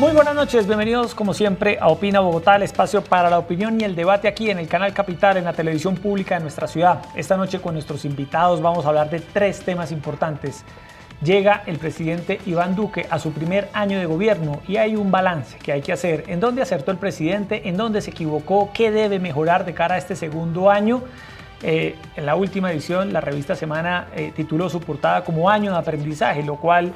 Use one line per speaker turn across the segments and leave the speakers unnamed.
Muy buenas noches, bienvenidos como siempre a Opina Bogotá, el espacio para la opinión y el debate aquí en el canal Capital, en la televisión pública de nuestra ciudad. Esta noche con nuestros invitados vamos a hablar de tres temas importantes. Llega el presidente Iván Duque a su primer año de gobierno y hay un balance que hay que hacer. ¿En dónde acertó el presidente? ¿En dónde se equivocó? ¿Qué debe mejorar de cara a este segundo año? En la última edición, la revista Semana tituló su portada como Año de Aprendizaje, lo cual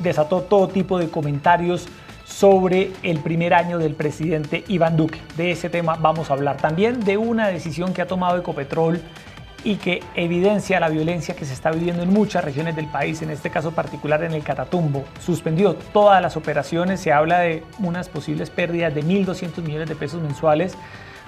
desató todo tipo de comentarios sobre el primer año del presidente Iván Duque. De ese tema vamos a hablar. También de una decisión que ha tomado Ecopetrol y que evidencia la violencia que se está viviendo en muchas regiones del país, en este caso particular en el Catatumbo. Suspendió todas las operaciones, se habla de unas posibles pérdidas de 1.200 millones de pesos mensuales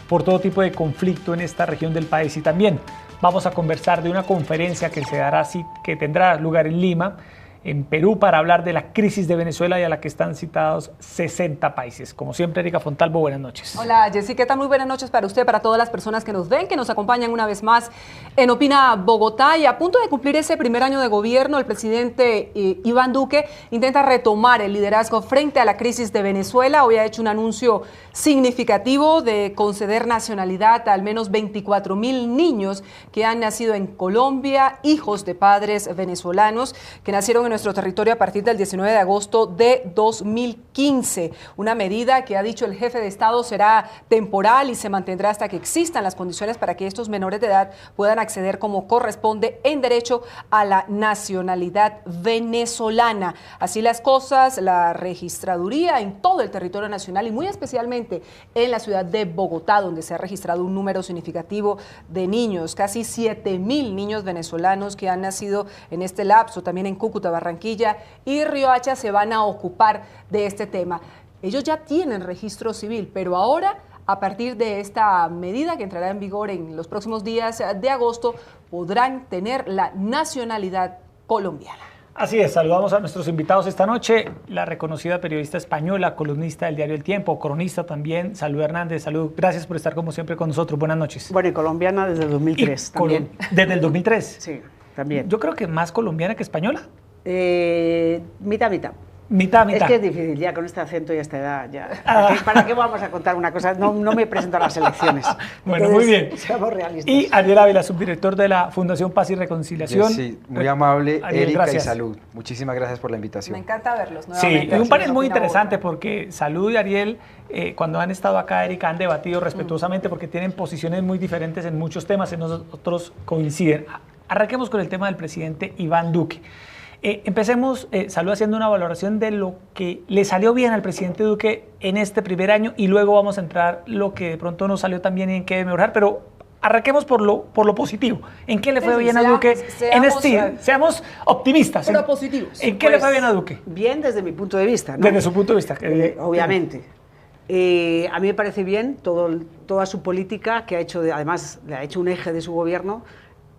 por todo tipo de conflicto en esta región del país. Y también vamos a conversar de una conferencia que se dará, que tendrá lugar en Lima, en Perú, para hablar de la crisis de Venezuela y a la que están citados 60 países. Como siempre, Erika Fontalvo, buenas noches.
Hola, Jessy, ¿qué tal? Muy buenas noches para usted, para todas las personas que nos ven, que nos acompañan una vez más en Opina Bogotá. Y a punto de cumplir ese primer año de gobierno, el presidente Iván Duque intenta retomar el liderazgo frente a la crisis de Venezuela. Hoy ha hecho un anuncio significativo de conceder nacionalidad a al menos 24.000 niños que han nacido en Colombia, hijos de padres venezolanos que nacieron en nuestro territorio a partir del 19 de agosto de 2015. Una medida que ha dicho el jefe de Estado será temporal y se mantendrá hasta que existan las condiciones para que estos menores de edad puedan acceder como corresponde en derecho a la nacionalidad venezolana. Así las cosas, la registraduría en todo el territorio nacional y muy especialmente en la ciudad de Bogotá, donde se ha registrado un número significativo de niños, casi 7.000 niños venezolanos que han nacido en este lapso, también en Cúcuta, Barranquilla y Riohacha se van a ocupar de este tema. Ellos ya tienen registro civil, pero ahora, a partir de esta medida que entrará en vigor en los próximos días de agosto, podrán tener la nacionalidad colombiana.
Así es, saludamos a nuestros invitados esta noche, la reconocida periodista española, columnista del diario El Tiempo, cronista también, Salud Hernández. Salud, gracias por estar como siempre con nosotros, buenas noches.
Bueno, y colombiana desde el 2003 también.
¿Desde el 2003?
Sí, también.
Yo creo que más colombiana que española.
Mitad, mitad.
Mitad, mitad.
Es que es difícil, ya con este acento y esta edad, ya. ¿Para qué vamos a contar una cosa? No me presento a las elecciones.
Bueno,
entonces,
muy bien.
Seamos realistas.
Y Ariel Ávila, subdirector de la Fundación Paz y Reconciliación.
Sí, muy amable,
Ariel,
Erika,
gracias.
y Salud. Muchísimas gracias por la invitación.
Me encanta verlos
Sí,
nuevamente.
y un panel muy interesante porque Salud y Ariel, cuando han estado acá, Erika, han debatido respetuosamente porque tienen posiciones muy diferentes en muchos temas, en otros coinciden. Arranquemos con el tema del presidente Iván Duque. Empecemos, Salud, haciendo una valoración de lo que le salió bien al presidente Duque en este primer año y luego vamos a entrar lo que de pronto no salió tan bien y en qué debe mejorar, pero arranquemos por lo positivo. ¿En qué le fue bien a Duque? Seamos optimistas.
Pero positivos.
¿En qué le fue bien a Duque?
Bien desde mi punto de vista, ¿no?
Desde su punto de vista.
Obviamente. A mí me parece bien toda su política, que ha hecho, además, le ha hecho un eje de su gobierno,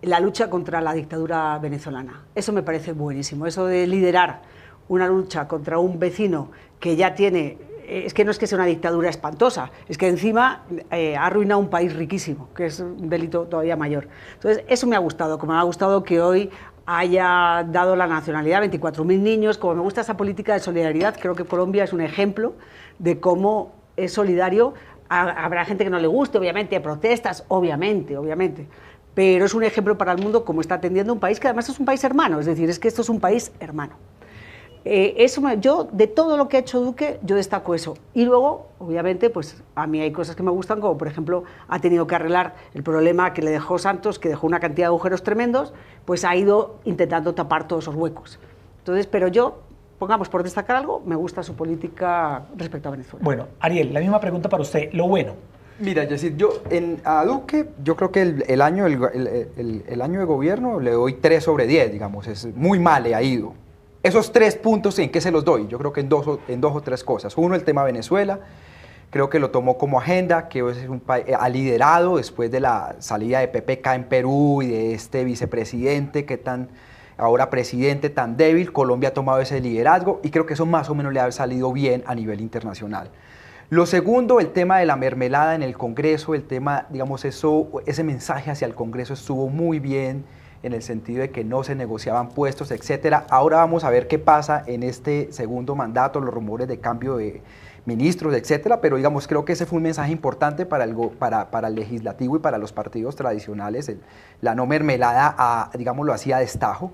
la lucha contra la dictadura venezolana. Eso me parece buenísimo, eso de liderar una lucha contra un vecino que ya tiene, es que no es que sea una dictadura espantosa, es que encima ha arruinado un país riquísimo, que es un delito todavía mayor. Entonces, eso me ha gustado, como me ha gustado que hoy haya dado la nacionalidad a 24.000 niños, como me gusta esa política de solidaridad. Creo que Colombia es un ejemplo de cómo es solidario. Habrá gente que no le guste, obviamente, protestas, obviamente, pero es un ejemplo para el mundo como está atendiendo un país que además es un país hermano, es decir, es que esto es un país hermano. Yo, de todo lo que ha hecho Duque, yo destaco eso. Y luego, obviamente, pues a mí hay cosas que me gustan, como por ejemplo, ha tenido que arreglar el problema que le dejó Santos, que dejó una cantidad de agujeros tremendos, pues ha ido intentando tapar todos esos huecos. Entonces, pero yo, pongamos por destacar algo, me gusta su política respecto a Venezuela.
Bueno, Ariel, la misma pregunta para usted, lo bueno.
Mira, Jessy, a Duque, yo creo que el año de gobierno le doy 3 sobre 10, digamos, es muy mal le ha ido. Esos 3 puntos, ¿en qué se los doy? Yo creo que en dos o tres cosas. Uno, el tema Venezuela, creo que lo tomó como agenda, que es un país, ha liderado después de la salida de PPK en Perú y de este vicepresidente ahora presidente tan débil. Colombia ha tomado ese liderazgo y creo que eso más o menos le ha salido bien a nivel internacional. Lo segundo, el tema de la mermelada en el Congreso, el tema, digamos, ese mensaje hacia el Congreso estuvo muy bien en el sentido de que no se negociaban puestos, etcétera. Ahora vamos a ver qué pasa en este segundo mandato, los rumores de cambio de ministros, etcétera, pero digamos, creo que ese fue un mensaje importante para el legislativo y para los partidos tradicionales, la no mermelada, digámoslo así, a destajo.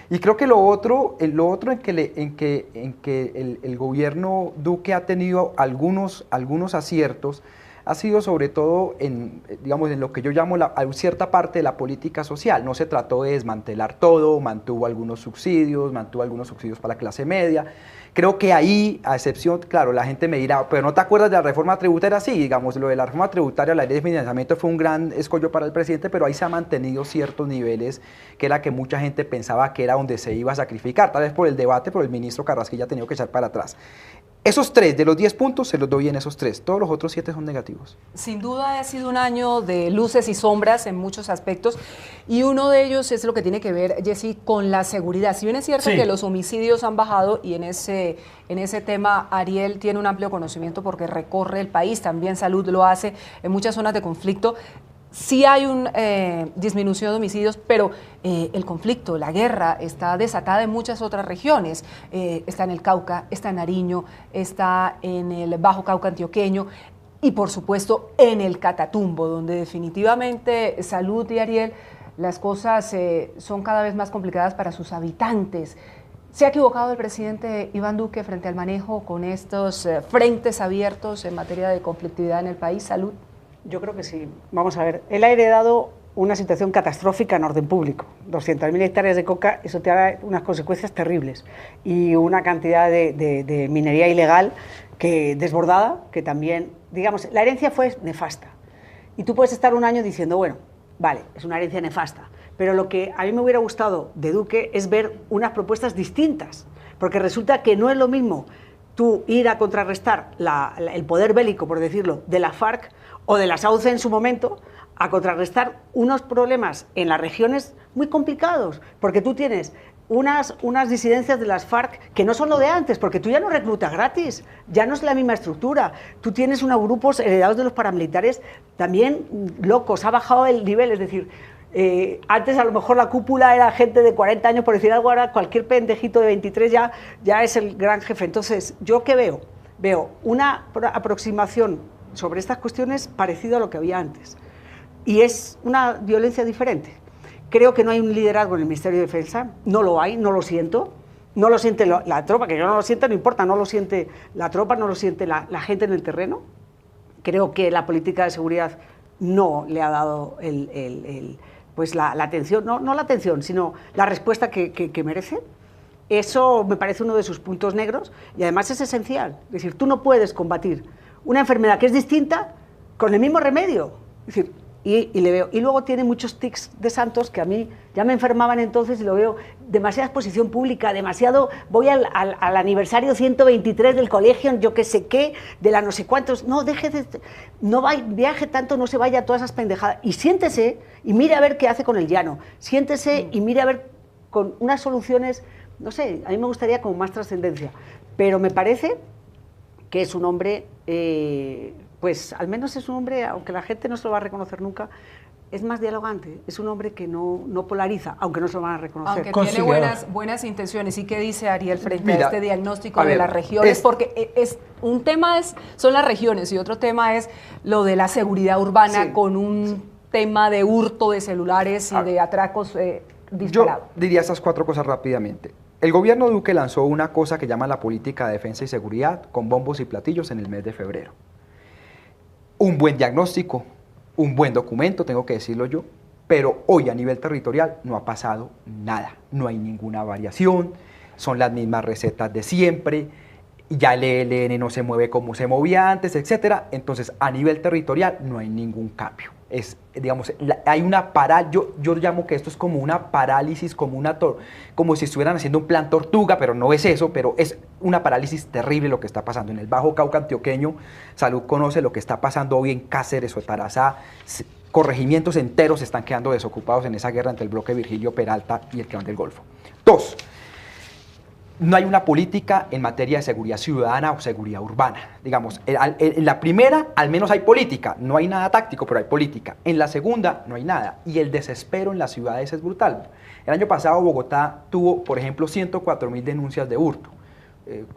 Y creo que lo otro en que el gobierno Duque ha tenido algunos aciertos, ha sido sobre todo en lo que yo llamo cierta parte de la política social. No se trató de desmantelar todo, mantuvo algunos subsidios para la clase media. Creo que ahí, a excepción, claro, la gente me dirá, pero ¿no te acuerdas de la reforma tributaria? Sí, digamos, lo de la reforma tributaria, la ley de financiamiento fue un gran escollo para el presidente, pero ahí se han mantenido ciertos niveles que era que mucha gente pensaba que era donde se iba a sacrificar, tal vez por el debate, pero el ministro Carrasquilla ha tenido que echar para atrás. Esos 3, de los 10 puntos, se los doy en esos 3. Todos los otros 7 son negativos.
Sin duda ha sido un año de luces y sombras en muchos aspectos, y uno de ellos es lo que tiene que ver, Jessy, con la seguridad. Si bien es cierto que los homicidios han bajado, y en ese tema Ariel tiene un amplio conocimiento porque recorre el país, también Salud lo hace en muchas zonas de conflicto, sí hay una disminución de homicidios, pero el conflicto, la guerra está desatada en muchas otras regiones. Está en el Cauca, está en Nariño, está en el Bajo Cauca antioqueño y, por supuesto, en el Catatumbo, donde definitivamente, Salud y Ariel, las cosas son cada vez más complicadas para sus habitantes. ¿Se ha equivocado el presidente Iván Duque frente al manejo con estos frentes abiertos en materia de conflictividad en el país? Salud.
Yo creo que sí. Vamos a ver, él ha heredado una situación catastrófica en orden público. 200.000 hectáreas de coca, eso te da unas consecuencias terribles. Y una cantidad de minería ilegal desbordada, que también, digamos, la herencia fue nefasta. Y tú puedes estar un año diciendo, bueno, vale, es una herencia nefasta, pero lo que a mí me hubiera gustado de Duque es ver unas propuestas distintas, porque resulta que no es lo mismo tú ir a contrarrestar el poder bélico, por decirlo, de la FARC o de la SAUCE en su momento, a contrarrestar unos problemas en las regiones muy complicados, porque tú tienes unas disidencias de las FARC que no son lo de antes, porque tú ya no reclutas gratis, ya no es la misma estructura, tú tienes unos grupos heredados de los paramilitares también locos, ha bajado el nivel, es decir, antes a lo mejor la cúpula era gente de 40 años, por decir algo, ahora cualquier pendejito de 23 ya es el gran jefe. Entonces, ¿yo qué veo? Veo una aproximación sobre estas cuestiones parecido a lo que había antes, y es una violencia diferente. Creo que no hay un liderazgo en el Ministerio de Defensa, no lo hay, no lo siento, no lo siente la tropa, que yo no lo siento, no importa, no lo siente la tropa, no lo siente la gente en el terreno. Creo que la política de seguridad no le ha dado la atención, no la atención, sino la respuesta que merece. Eso me parece uno de sus puntos negros, y además es esencial. Es decir, tú no puedes combatir una enfermedad que es distinta con el mismo remedio. Es decir, y le veo. Y luego tiene muchos tics de santos que a mí ya me enfermaban entonces, y lo veo, demasiada exposición pública, demasiado, voy al aniversario 123 del colegio, yo qué sé qué, de la no sé cuántos, no, viaje tanto, no se vaya a todas esas pendejadas, y siéntese y mire a ver qué hace con el llano, siéntese y mire a ver con unas soluciones, no sé, a mí me gustaría con más trascendencia, pero me parece que es un hombre, pues al menos es un hombre, aunque la gente no se lo va a reconocer nunca, es más dialogante, es un hombre que no polariza, aunque no se lo van a reconocer.
Aunque tiene buenas intenciones. ¿Y qué dice Ariel frente a este diagnóstico de las regiones? Porque un tema son las regiones y otro tema es lo de la seguridad urbana, con un tema de hurto de celulares y de atracos disparados.
Yo diría estas 4 cosas rápidamente. El gobierno Duque lanzó una cosa que llama la política de defensa y seguridad con bombos y platillos en el mes de febrero. Un buen diagnóstico, un buen documento, tengo que decirlo yo, pero hoy a nivel territorial no ha pasado nada, no hay ninguna variación, son las mismas recetas de siempre, ya el ELN no se mueve como se movía antes, etcétera. Entonces, a nivel territorial no hay ningún cambio. Hay una yo llamo que esto es como una parálisis, como si estuvieran haciendo un plan tortuga, pero no es eso, pero es una parálisis terrible lo que está pasando en el Bajo Cauca antioqueño. Salud conoce lo que está pasando hoy en Cáceres o Tarazá. Corregimientos enteros están quedando desocupados en esa guerra entre el bloque Virgilio Peralta y el Clan del Golfo. 2. no hay una política en materia de seguridad ciudadana o seguridad urbana. Digamos, en la primera al menos hay política, no hay nada táctico, pero hay política. En la segunda no hay nada y el desespero en las ciudades es brutal. El año pasado Bogotá tuvo, por ejemplo, 104.000 denuncias de hurto.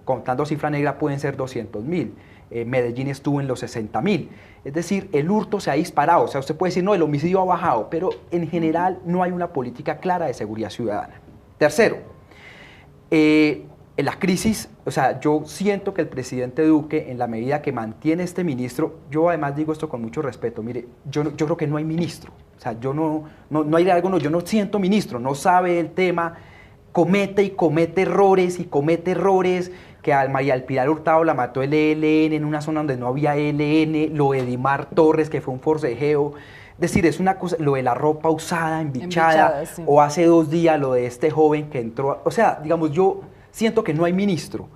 Contando cifra negra pueden ser 200.000. Medellín estuvo en los 60.000. Es decir, el hurto se ha disparado. O sea, usted puede decir, no, el homicidio ha bajado, pero en general no hay una política clara de seguridad ciudadana. Tercero, en la crisis, o sea, yo siento que el presidente Duque, en la medida que mantiene este ministro, yo además digo esto con mucho respeto, mire, yo creo que no hay ministro. O sea, yo no hay algo, yo no siento ministro, no sabe el tema, comete errores, que a María del Pilar Hurtado la mató el ELN en una zona donde no había ELN, lo de Edimar Torres, que fue un forcejeo. Es decir, es una cosa, lo de la ropa usada, embichada, sí. O hace 2 días lo de este joven que entró, o sea, digamos, yo siento que no hay ministro.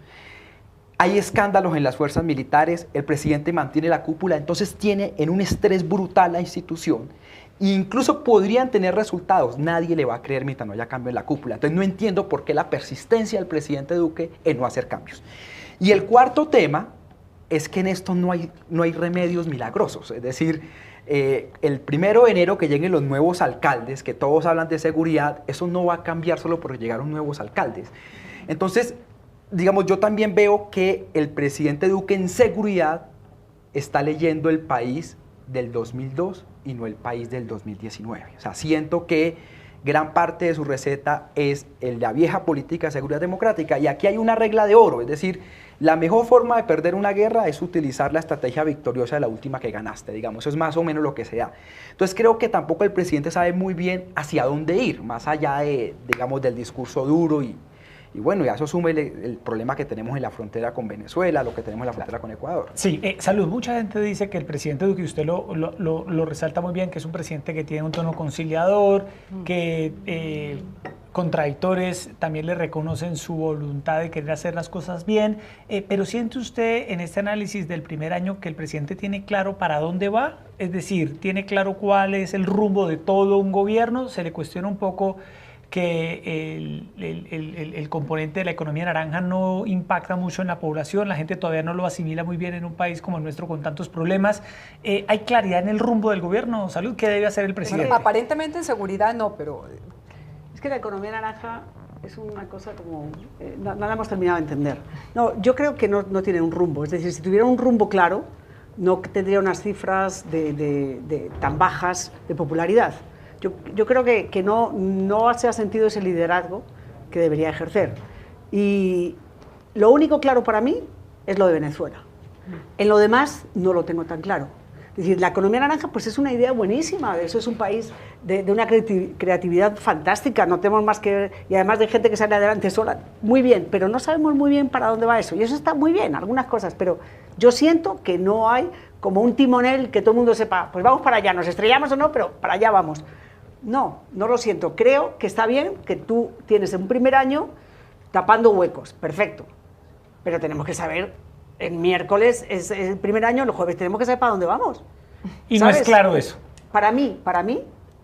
Hay escándalos en las fuerzas militares, el presidente mantiene la cúpula, entonces tiene en un estrés brutal la institución. E incluso podrían tener resultados, nadie le va a creer mientras no haya cambio en la cúpula. Entonces no entiendo por qué la persistencia del presidente Duque en no hacer cambios. Y el cuarto tema es que en esto no hay remedios milagrosos, es decir, el 1 de enero que lleguen los nuevos alcaldes, que todos hablan de seguridad, eso no va a cambiar solo porque llegaron nuevos alcaldes. Entonces, digamos, yo también veo que el presidente Duque en seguridad está leyendo el país del 2002 y no el país del 2019. O sea, siento que gran parte de su receta es la vieja política de seguridad democrática y aquí hay una regla de oro, es decir, la mejor forma de perder una guerra es utilizar la estrategia victoriosa de la última que ganaste, digamos, eso es más o menos lo que se da. Entonces creo que tampoco el presidente sabe muy bien hacia dónde ir, más allá de, digamos, del discurso duro y bueno, y a eso sume el problema que tenemos en la frontera con Venezuela, lo que tenemos en la frontera con Ecuador.
Sí, Salud, mucha gente dice que el presidente Duque, y usted lo resalta muy bien, que es un presidente que tiene un tono conciliador, que contradictores también le reconocen su voluntad de querer hacer las cosas bien, pero ¿siente usted en este análisis del primer año que el presidente tiene claro para dónde va? Es decir, ¿tiene claro cuál es el rumbo de todo un gobierno? Se le cuestiona un poco que el componente de la economía naranja no impacta mucho en la población, la gente todavía no lo asimila muy bien en un país como el nuestro con tantos problemas. ¿Hay claridad en el rumbo del gobierno? Salud, ¿qué debe hacer el presidente?
Aparentemente en seguridad no, pero...
Es que la economía naranja es una cosa como... no la hemos terminado de entender. No, yo creo que no tiene un rumbo, es decir, si tuviera un rumbo claro, no tendría unas cifras tan bajas de popularidad. Yo creo que no se ha sentido ese liderazgo que debería ejercer. Y lo único claro para mí es lo de Venezuela. En lo demás no lo tengo tan claro. Es decir, la economía naranja pues es una idea buenísima, eso es un país de una creatividad fantástica, no tenemos más que ver, y además de gente que sale adelante sola, muy bien, pero no sabemos muy bien para dónde va eso, y eso está muy bien, algunas cosas, pero yo siento que no hay como un timonel que todo el mundo sepa, pues vamos para allá, nos estrellamos o no, pero para allá vamos. No lo siento. Creo que está bien que tú tienes un primer año tapando huecos, perfecto. Pero tenemos que saber, el miércoles es el primer año, el jueves tenemos que saber para dónde vamos.
Y ¿sabes? No es claro eso.
Para mí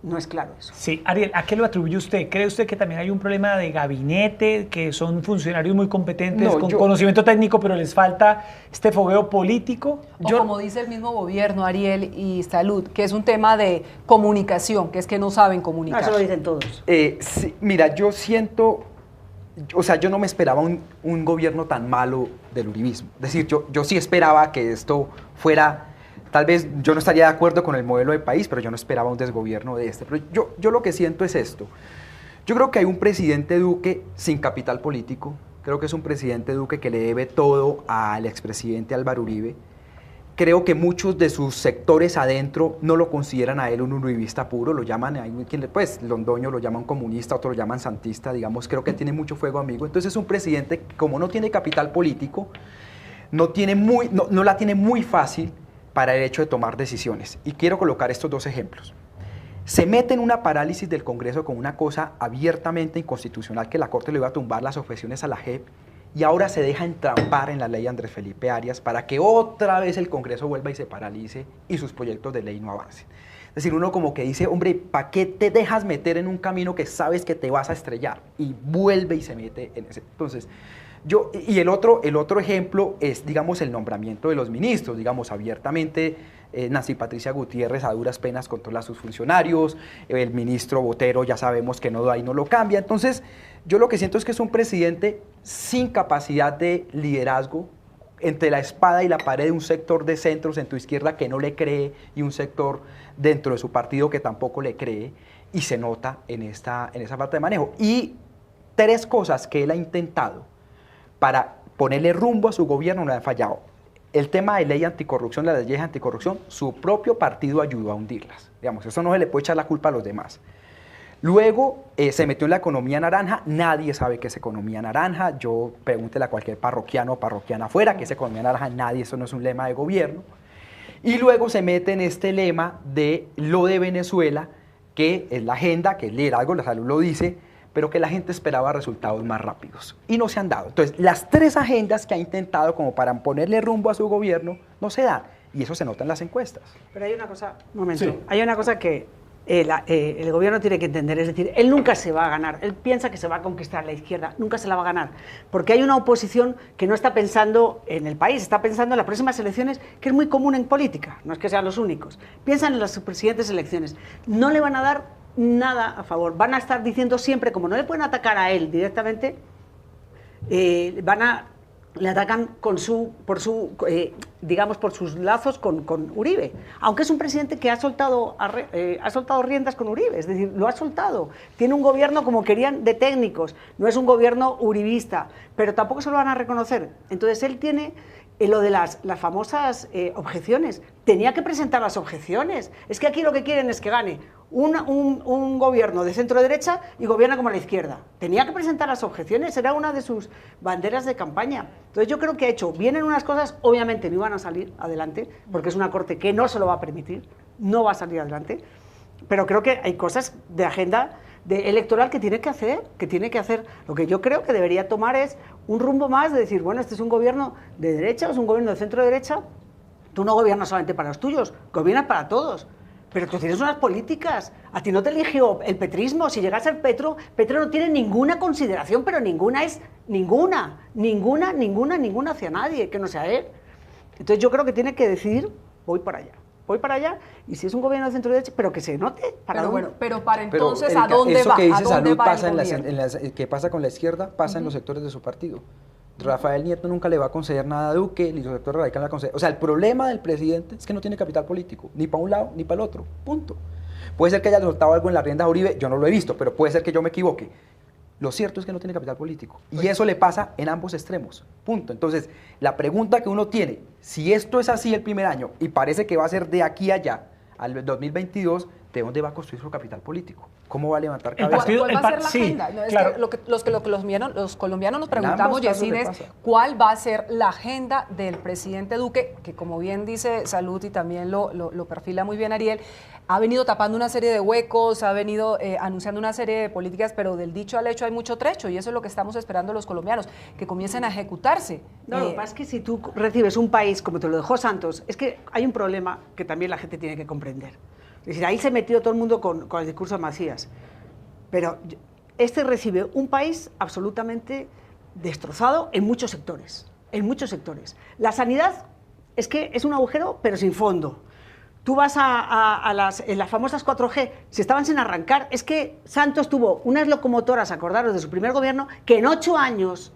no es claro eso.
Sí, Ariel, ¿a qué lo atribuye usted? ¿Cree usted que también hay un problema de gabinete, que son funcionarios muy competentes, con conocimiento técnico, pero les falta este fogueo político?
O como dice el mismo gobierno, Ariel y Salud, que es un tema de comunicación, que es que no saben comunicar.
No, eso lo dicen todos.
Sí, mira, yo siento, o sea, yo no me esperaba un gobierno tan malo del uribismo. Es decir, yo sí esperaba que esto fuera... Tal vez yo no estaría de acuerdo con el modelo de país, pero yo no esperaba un desgobierno de este. Pero yo lo que siento es esto. Yo creo que hay un presidente Duque sin capital político. Creo que es un presidente Duque que le debe todo al expresidente Álvaro Uribe. Creo que muchos de sus sectores adentro no lo consideran a él un uribista puro, lo llaman, pues Londoño lo llaman comunista, otros lo llaman santista, digamos, creo que tiene mucho fuego amigo. Entonces es un presidente que como no tiene capital político, no la tiene muy fácil para el hecho de tomar decisiones. Y quiero colocar estos 2 ejemplos. Se mete en una parálisis del Congreso con una cosa abiertamente inconstitucional que la Corte le iba a tumbar las objeciones a la JEP y ahora se deja entrampar en la ley Andrés Felipe Arias para que otra vez el Congreso vuelva y se paralice y sus proyectos de ley no avancen. Es decir, uno como que dice, hombre, ¿para qué te dejas meter en un camino que sabes que te vas a estrellar? Y vuelve y se mete en ese. Entonces, el otro ejemplo es, digamos, el nombramiento de los ministros, digamos, abiertamente. Nancy Patricia Gutiérrez a duras penas controla a sus funcionarios, el ministro Botero ya sabemos que no, ahí no lo cambia. Entonces, yo lo que siento es que es un presidente sin capacidad de liderazgo, entre la espada y la pared de un sector de centro, centro-izquierda que no le cree y un sector dentro de su partido que tampoco le cree, y se nota en esa falta de manejo. Y 3 cosas que él ha intentado para ponerle rumbo a su gobierno no le han fallado. El tema de ley anticorrupción, las leyes anticorrupción, su propio partido ayudó a hundirlas. Digamos, eso no se le puede echar la culpa a los demás. Luego se metió en la economía naranja, nadie sabe qué es economía naranja, yo pregúntele a cualquier parroquiano o parroquiana afuera qué es economía naranja, nadie, eso no es un lema de gobierno. Y luego se mete en este lema de lo de Venezuela, que es la agenda, que el liderazgo, la salud lo dice, pero que la gente esperaba resultados más rápidos y no se han dado. Entonces, las 3 agendas que ha intentado como para ponerle rumbo a su gobierno no se dan, y eso se nota en las encuestas.
Pero hay una cosa, un momento,
Sí.
hay una cosa que el gobierno tiene que entender, es decir, él nunca se va a ganar, él piensa que se va a conquistar la izquierda, nunca se la va a ganar, porque hay una oposición que no está pensando en el país, está pensando en las próximas elecciones, que es muy común en política, no es que sean los únicos, piensan en las siguientes elecciones, no le van a dar nada a favor, van a estar diciendo siempre, como no le pueden atacar a él directamente, le atacan digamos, por sus lazos con Uribe, aunque es un presidente que ha soltado riendas con Uribe, es decir, lo ha soltado, tiene un gobierno como querían de técnicos, no es un gobierno uribista, pero tampoco se lo van a reconocer. Entonces él tiene lo de las famosas objeciones, tenía que presentar las objeciones, es que aquí lo que quieren es que gane un gobierno de centro-derecha y gobierna como la izquierda. Tenía que presentar las objeciones, era una de sus banderas de campaña. Entonces yo creo que ha hecho bien en unas cosas, obviamente no iban a salir adelante, porque es una corte que no se lo va a permitir, no va a salir adelante, pero creo que hay cosas de agenda electoral que tiene que hacer. Lo que yo creo que debería tomar es un rumbo más de decir, bueno, este es un gobierno de derecha, es un gobierno de centro-derecha, tú no gobiernas solamente para los tuyos, gobiernas para todos. Pero tú tienes unas políticas, a ti no te eligió el petrismo, si llegas a ser Petro no tiene ninguna consideración, pero ninguna hacia nadie, que no sea él. Entonces yo creo que tiene que decidir, voy para allá, y si es un gobierno de centro derecha, pero que se note para
pero
dónde.
bueno, pero para
Pero,
entonces,
Erika,
¿a dónde
eso
va?
que dice
¿A dónde
Salud
va
pasa
el
en
gobierno?
¿qué pasa con la izquierda? Pasa en los sectores de su partido. Rafael Nieto nunca le va a conceder nada a Duque, ni los sectores radicales le va a conceder. O sea, el problema del presidente es que no tiene capital político, ni para un lado ni para el otro, punto. Puede ser que haya soltado algo en la rienda a Uribe, yo no lo he visto, pero puede ser que yo me equivoque. Lo cierto es que no tiene capital político. Y eso le pasa en ambos extremos, punto. Entonces, la pregunta que uno tiene, si esto es así el primer año, y parece que va a ser de aquí a allá, al 2022, ¿de dónde va a construir su capital político? ¿Cómo va a levantar
El
cabeza?
partido-
¿Cuál va a ser la
sí,
agenda? No, es
claro.
que los colombianos nos
En ambos
preguntamos,
casos
Yacine,
le
es
pasa.
cuál va a ser la agenda del presidente Duque, que como bien dice Salud y también lo perfila muy bien Ariel, ha venido tapando una serie de huecos, ha venido anunciando una serie de políticas, pero del dicho al hecho hay mucho trecho y eso es lo que estamos esperando los colombianos, que comiencen a ejecutarse.
No, lo que pasa es que si tú recibes un país como te lo dejó Santos, es que hay un problema que también la gente tiene que comprender. Es decir, ahí se metió todo el mundo con el discurso de Macías. Pero este recibe un país absolutamente destrozado en muchos sectores. En muchos sectores. La sanidad es que es un agujero, pero sin fondo. Tú vas en las famosas 4G, se estaban sin arrancar. Es que Santos tuvo unas locomotoras, acordaros, de su primer gobierno, que en 8 años,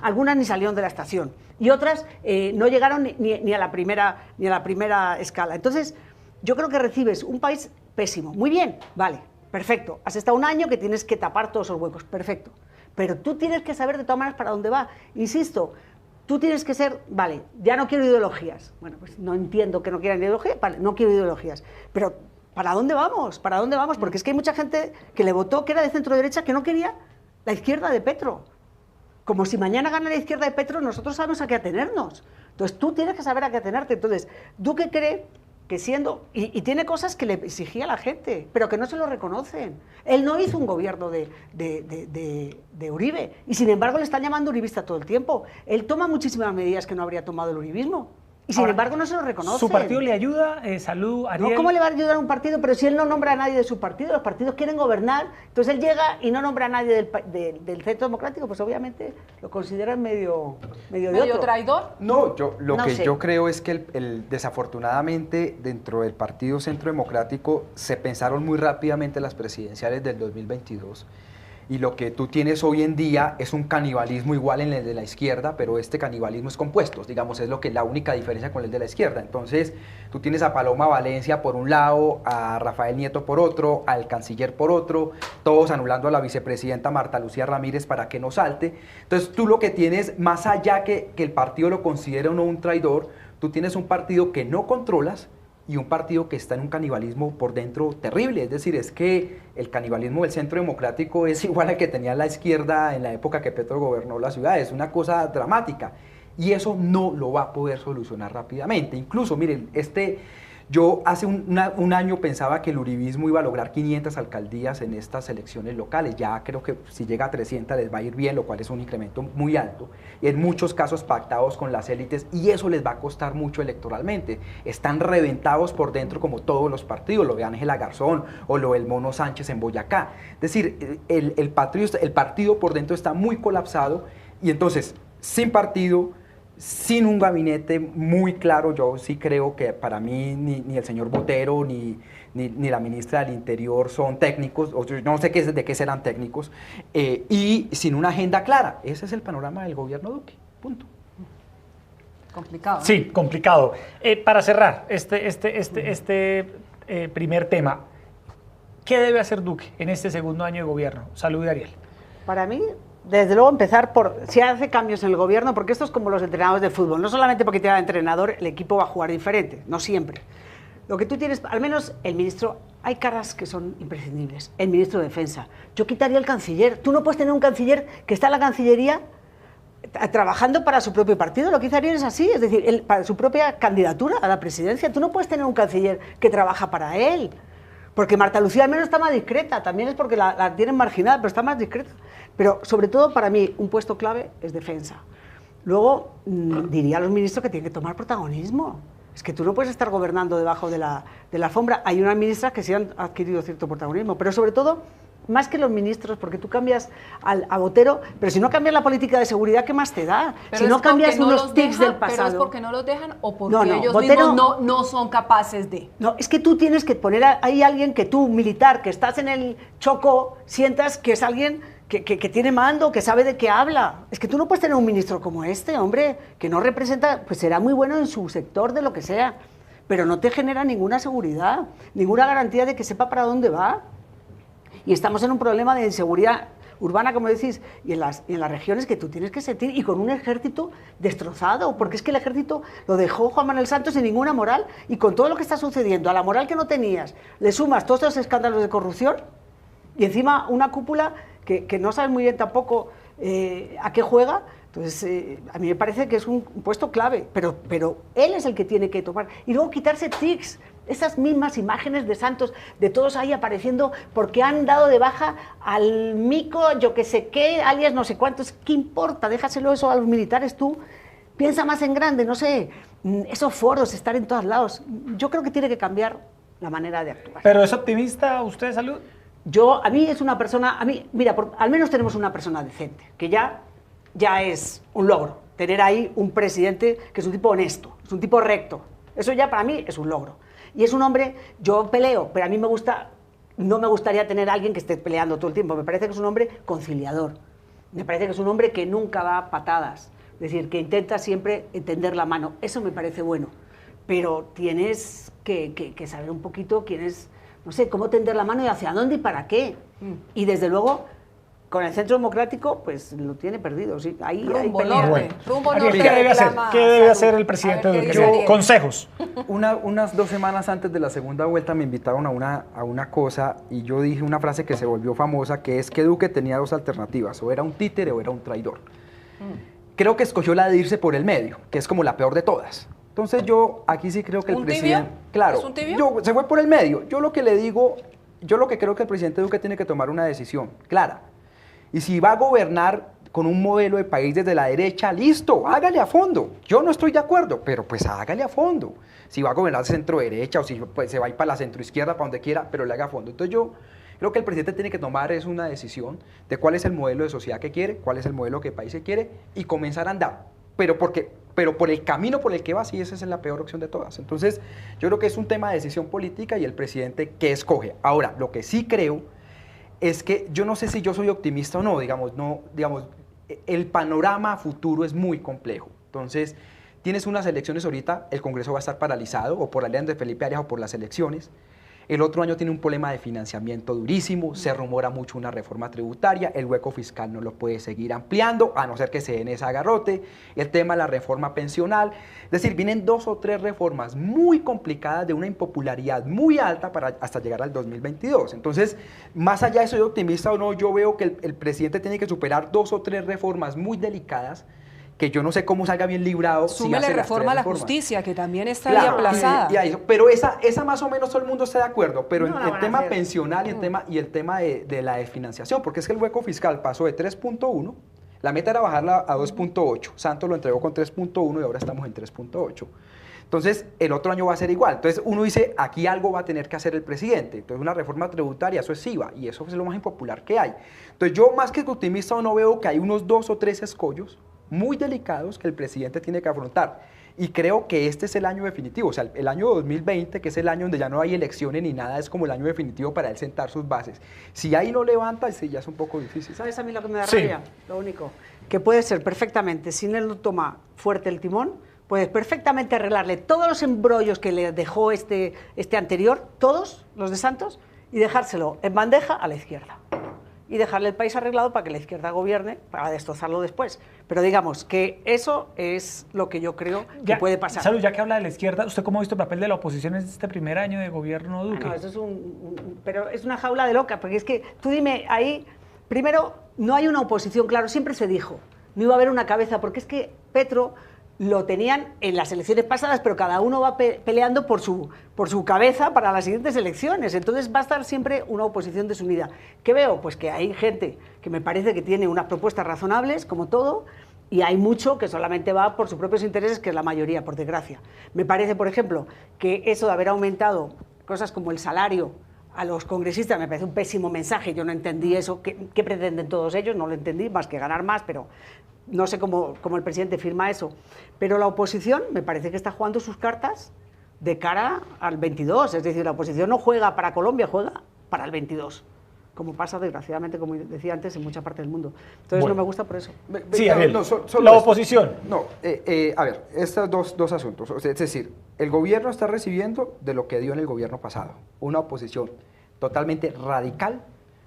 algunas ni salieron de la estación. Y otras no llegaron ni a la primera escala. Entonces, yo creo que recibes un país pésimo. Muy bien, vale, perfecto. Has estado un año que tienes que tapar todos esos huecos, perfecto. Pero tú tienes que saber de todas maneras para dónde va. Insisto, tú tienes que ser, vale, ya no quiero ideologías. Bueno, pues no entiendo que no quieran ideologías, vale, no quiero ideologías. Pero, ¿para dónde vamos? ¿Para dónde vamos? Porque es que hay mucha gente que le votó, que era de centro derecha, que no quería la izquierda de Petro. Como si mañana gana la izquierda de Petro, nosotros sabemos a qué atenernos. Entonces, tú tienes que saber a qué atenerte. Entonces, Duque cree que siendo, y tiene cosas que le exigía a la gente, pero que no se lo reconocen. Él no hizo un gobierno de Uribe, y sin embargo le están llamando uribista todo el tiempo. Él toma muchísimas medidas que no habría tomado el uribismo. Y sin
Ahora,
embargo no se lo reconoce.
¿Su partido le ayuda? Salud, Ariel.
No, ¿cómo le va a ayudar a un partido? Pero si él no nombra a nadie de su partido, los partidos quieren gobernar, entonces él llega y no nombra a nadie del Centro Democrático, pues obviamente lo consideran medio de otro.
traidor?
No, lo
No
que
sé.
yo creo es que desafortunadamente dentro del Partido Centro Democrático se pensaron muy rápidamente las presidenciales del 2022 y lo que tú tienes hoy en día es un canibalismo igual en el de la izquierda, pero este canibalismo es compuesto, digamos, es la única diferencia con el de la izquierda. Entonces, tú tienes a Paloma Valencia por un lado, a Rafael Nieto por otro, al canciller por otro, todos anulando a la vicepresidenta Marta Lucía Ramírez para que no salte. Entonces, tú lo que tienes, más allá que el partido lo considere o no un traidor, tú tienes un partido que no controlas, y un partido que está en un canibalismo por dentro terrible. Es decir, es que el canibalismo del Centro Democrático es igual al que tenía la izquierda en la época que Petro gobernó la ciudad. Es una cosa dramática. Y eso no lo va a poder solucionar rápidamente. Incluso, miren, yo hace un año pensaba que el uribismo iba a lograr 500 alcaldías en estas elecciones locales. Ya creo que si llega a 300 les va a ir bien, lo cual es un incremento muy alto. Y en muchos casos pactados con las élites, y eso les va a costar mucho electoralmente. Están reventados por dentro como todos los partidos, lo de Ángela Garzón o lo del Mono Sánchez en Boyacá. Es decir, el partido por dentro está muy colapsado y entonces, sin partido, sin un gabinete muy claro, yo sí creo que para mí ni el señor Botero ni la ministra del Interior son técnicos, o yo no sé de qué serán técnicos, y sin una agenda clara. Ese es el panorama del gobierno Duque, punto.
Complicado.
Sí, complicado. Para cerrar primer tema, ¿qué debe hacer Duque en este segundo año de gobierno? Salud, Ariel.
Para mí, desde luego empezar por si hace cambios en el gobierno, porque esto es como los entrenadores de fútbol, no solamente porque tenga entrenador el equipo va a jugar diferente, no siempre. Lo que tú tienes, al menos el ministro, hay caras que son imprescindibles. El ministro de Defensa. Yo quitaría el canciller. Tú no puedes tener un canciller que está en la Cancillería trabajando para su propio partido. Lo que hizo Ariel es así, es decir, para su propia candidatura a la presidencia. Tú no puedes tener un canciller que trabaja para él. Porque Marta Lucía al menos está más discreta, también es porque la tienen marginada, pero está más discreta. Pero sobre todo para mí un puesto clave es defensa. Luego diría a los ministros que tienen que tomar protagonismo. Es que tú no puedes estar gobernando debajo de la alfombra. Hay unas ministras que sí han adquirido cierto protagonismo, pero sobre todo, más que los ministros, porque tú cambias a Botero, pero si no cambias la política de seguridad, ¿qué más te da?
Pero
si no cambias unos tics del pasado.
¿Pero es porque no los dejan o porque
No,
ellos
Botero,
mismos no son capaces de?
No, es que tú tienes que poner ahí a alguien que tú, militar, que estás en el Choco, sientas que es alguien que tiene mando, que sabe de qué habla. Es que tú no puedes tener un ministro como este, hombre, que no representa, pues será muy bueno en su sector, de lo que sea, pero no te genera ninguna seguridad, ninguna garantía de que sepa para dónde va. Y estamos en un problema de inseguridad urbana, como decís, y en las regiones que tú tienes que sentir, y con un ejército destrozado, porque es que el ejército lo dejó Juan Manuel Santos sin ninguna moral, y con todo lo que está sucediendo, a la moral que no tenías, le sumas todos esos escándalos de corrupción, y encima una cúpula que no sabes muy bien tampoco a qué juega. Entonces, a mí me parece que es un puesto clave, pero él es el que tiene que tomar. Y luego quitarse tics, esas mismas imágenes de Santos, de todos ahí apareciendo, porque han dado de baja al mico, yo que sé qué, alias no sé cuántos. ¿Qué importa? Déjaselo eso a los militares tú. Piensa más en grande, no sé, esos foros, estar en todos lados. Yo creo que tiene que cambiar la manera de actuar.
¿Pero es optimista usted, Salud?
A mí es una persona, mira, al menos tenemos una persona decente, que ya es un logro, tener ahí un presidente que es un tipo honesto, es un tipo recto. Eso ya para mí es un logro. Y es un hombre, yo peleo, pero a mí no me gustaría tener a alguien que esté peleando todo el tiempo. Me parece que es un hombre conciliador. Me parece que es un hombre que nunca da patadas. Es decir, que intenta siempre tender la mano. Eso me parece bueno. Pero tienes que saber un poquito quién es, no sé, cómo tender la mano y hacia dónde y para qué. Y desde luego, con el Centro Democrático, pues lo tiene perdido. ¿Sí? Ahí hay pelea.
Bueno.
Rumbo
Ariel,
norte
¿qué debe hacer?
reclama
¿Qué debe
Salud?
hacer el presidente
A ver,
Duque?
¿qué dice Ariel?
Consejos.
Unas 2 semanas antes de la segunda vuelta me invitaron a una cosa y yo dije una frase que se volvió famosa, que es que Duque tenía 2 alternativas, o era un títere o era un traidor. Creo que escogió la de irse por el medio, que es como la peor de todas. Entonces yo aquí sí creo que el
¿Un
presidente...
tibio?
Claro,
¿Es un tibio?
se fue por el medio. Yo lo que le digo, yo lo que creo que el presidente Duque tiene que tomar una decisión clara. Y si va a gobernar con un modelo de país desde la derecha, listo, hágale a fondo. Yo no estoy de acuerdo, pero pues hágale a fondo. Si va a gobernar centro derecha o si pues, se va a ir para la centro izquierda, para donde quiera, pero le haga a fondo. Entonces yo creo que el presidente tiene que tomar una decisión de cuál es el modelo de sociedad que quiere, cuál es el modelo que el país quiere y comenzar a andar. Pero por el camino por el que va, sí, esa es la peor opción de todas. Entonces yo creo que es un tema de decisión política y el presidente que escoge. Ahora, lo que sí creo es que yo no sé si yo soy optimista o no, digamos, el panorama futuro es muy complejo. Entonces, tienes unas elecciones ahorita, el Congreso va a estar paralizado, o por la ley de Felipe Arias o por las elecciones. El otro año tiene un problema de financiamiento durísimo, se rumora mucho una reforma tributaria, el hueco fiscal no lo puede seguir ampliando, a no ser que se den ese agarrote, el tema de la reforma pensional, es decir, vienen 2 o 3 reformas muy complicadas de una impopularidad muy alta hasta llegar al 2022. Entonces, más allá de soy optimista o no, yo veo que el presidente tiene que superar 2 o 3 reformas muy delicadas, que yo no sé cómo salga bien librado.
Súmele
si
reforma a la justicia, que también está ahí aplazada.
Pero esa más o menos todo el mundo está de acuerdo, pero
No
el tema pensional y el tema de la desfinanciación, porque es que el hueco fiscal pasó de 3.1, la meta era bajarla a 2.8, Santos lo entregó con 3.1 y ahora estamos en 3.8. Entonces, el otro año va a ser igual. Entonces, uno dice, aquí algo va a tener que hacer el presidente. Entonces, una reforma tributaria, eso es IVA, y eso es lo más impopular que hay. Entonces, yo más que optimista no veo que hay unos 2 o 3 escollos muy delicados que el presidente tiene que afrontar. Y creo que este es el año definitivo, o sea, el año 2020, que es el año donde ya no hay elecciones ni nada, es como el año definitivo para él sentar sus bases. Si ahí no levanta, sí, ya es un poco difícil.
¿Sabes a mí lo que me da rabia? Lo único, que puede ser perfectamente, si él no toma fuerte el timón, puedes perfectamente arreglarle todos los embrollos que le dejó este anterior, todos los de Santos, y dejárselo en bandeja a la izquierda. Y dejarle el país arreglado para que la izquierda gobierne, para destrozarlo después. Pero digamos que eso es lo que yo creo que puede pasar.
Salud, ya que habla de la izquierda, ¿usted cómo ha visto el papel de la oposición en este primer año de gobierno Duque?
No, eso es pero es una jaula de loca, porque es que tú dime, ahí, primero, no hay una oposición, claro, siempre se dijo, no iba a haber una cabeza, porque es que Petro lo tenían en las elecciones pasadas, pero cada uno va peleando por su cabeza para las siguientes elecciones. Entonces va a estar siempre una oposición desunida. ¿Qué veo? Pues que hay gente que me parece que tiene unas propuestas razonables, como todo, y hay mucho que solamente va por sus propios intereses, que es la mayoría, por desgracia. Me parece, por ejemplo, que eso de haber aumentado cosas como el salario a los congresistas me parece un pésimo mensaje. Yo no entendí eso. ¿Qué pretenden todos ellos? No lo entendí, más que ganar más, pero no sé cómo el presidente firma eso. Pero la oposición me parece que está jugando sus cartas de cara al 22. Es decir, la oposición no juega para Colombia, juega para el 22. Como pasa, desgraciadamente, como decía antes, en mucha parte del mundo. Entonces, bueno, no me gusta por eso.
Sí, Ariel, la oposición.
No, a ver, estos dos asuntos. O sea, es decir, el gobierno está recibiendo de lo que dio en el gobierno pasado. Una oposición totalmente radical,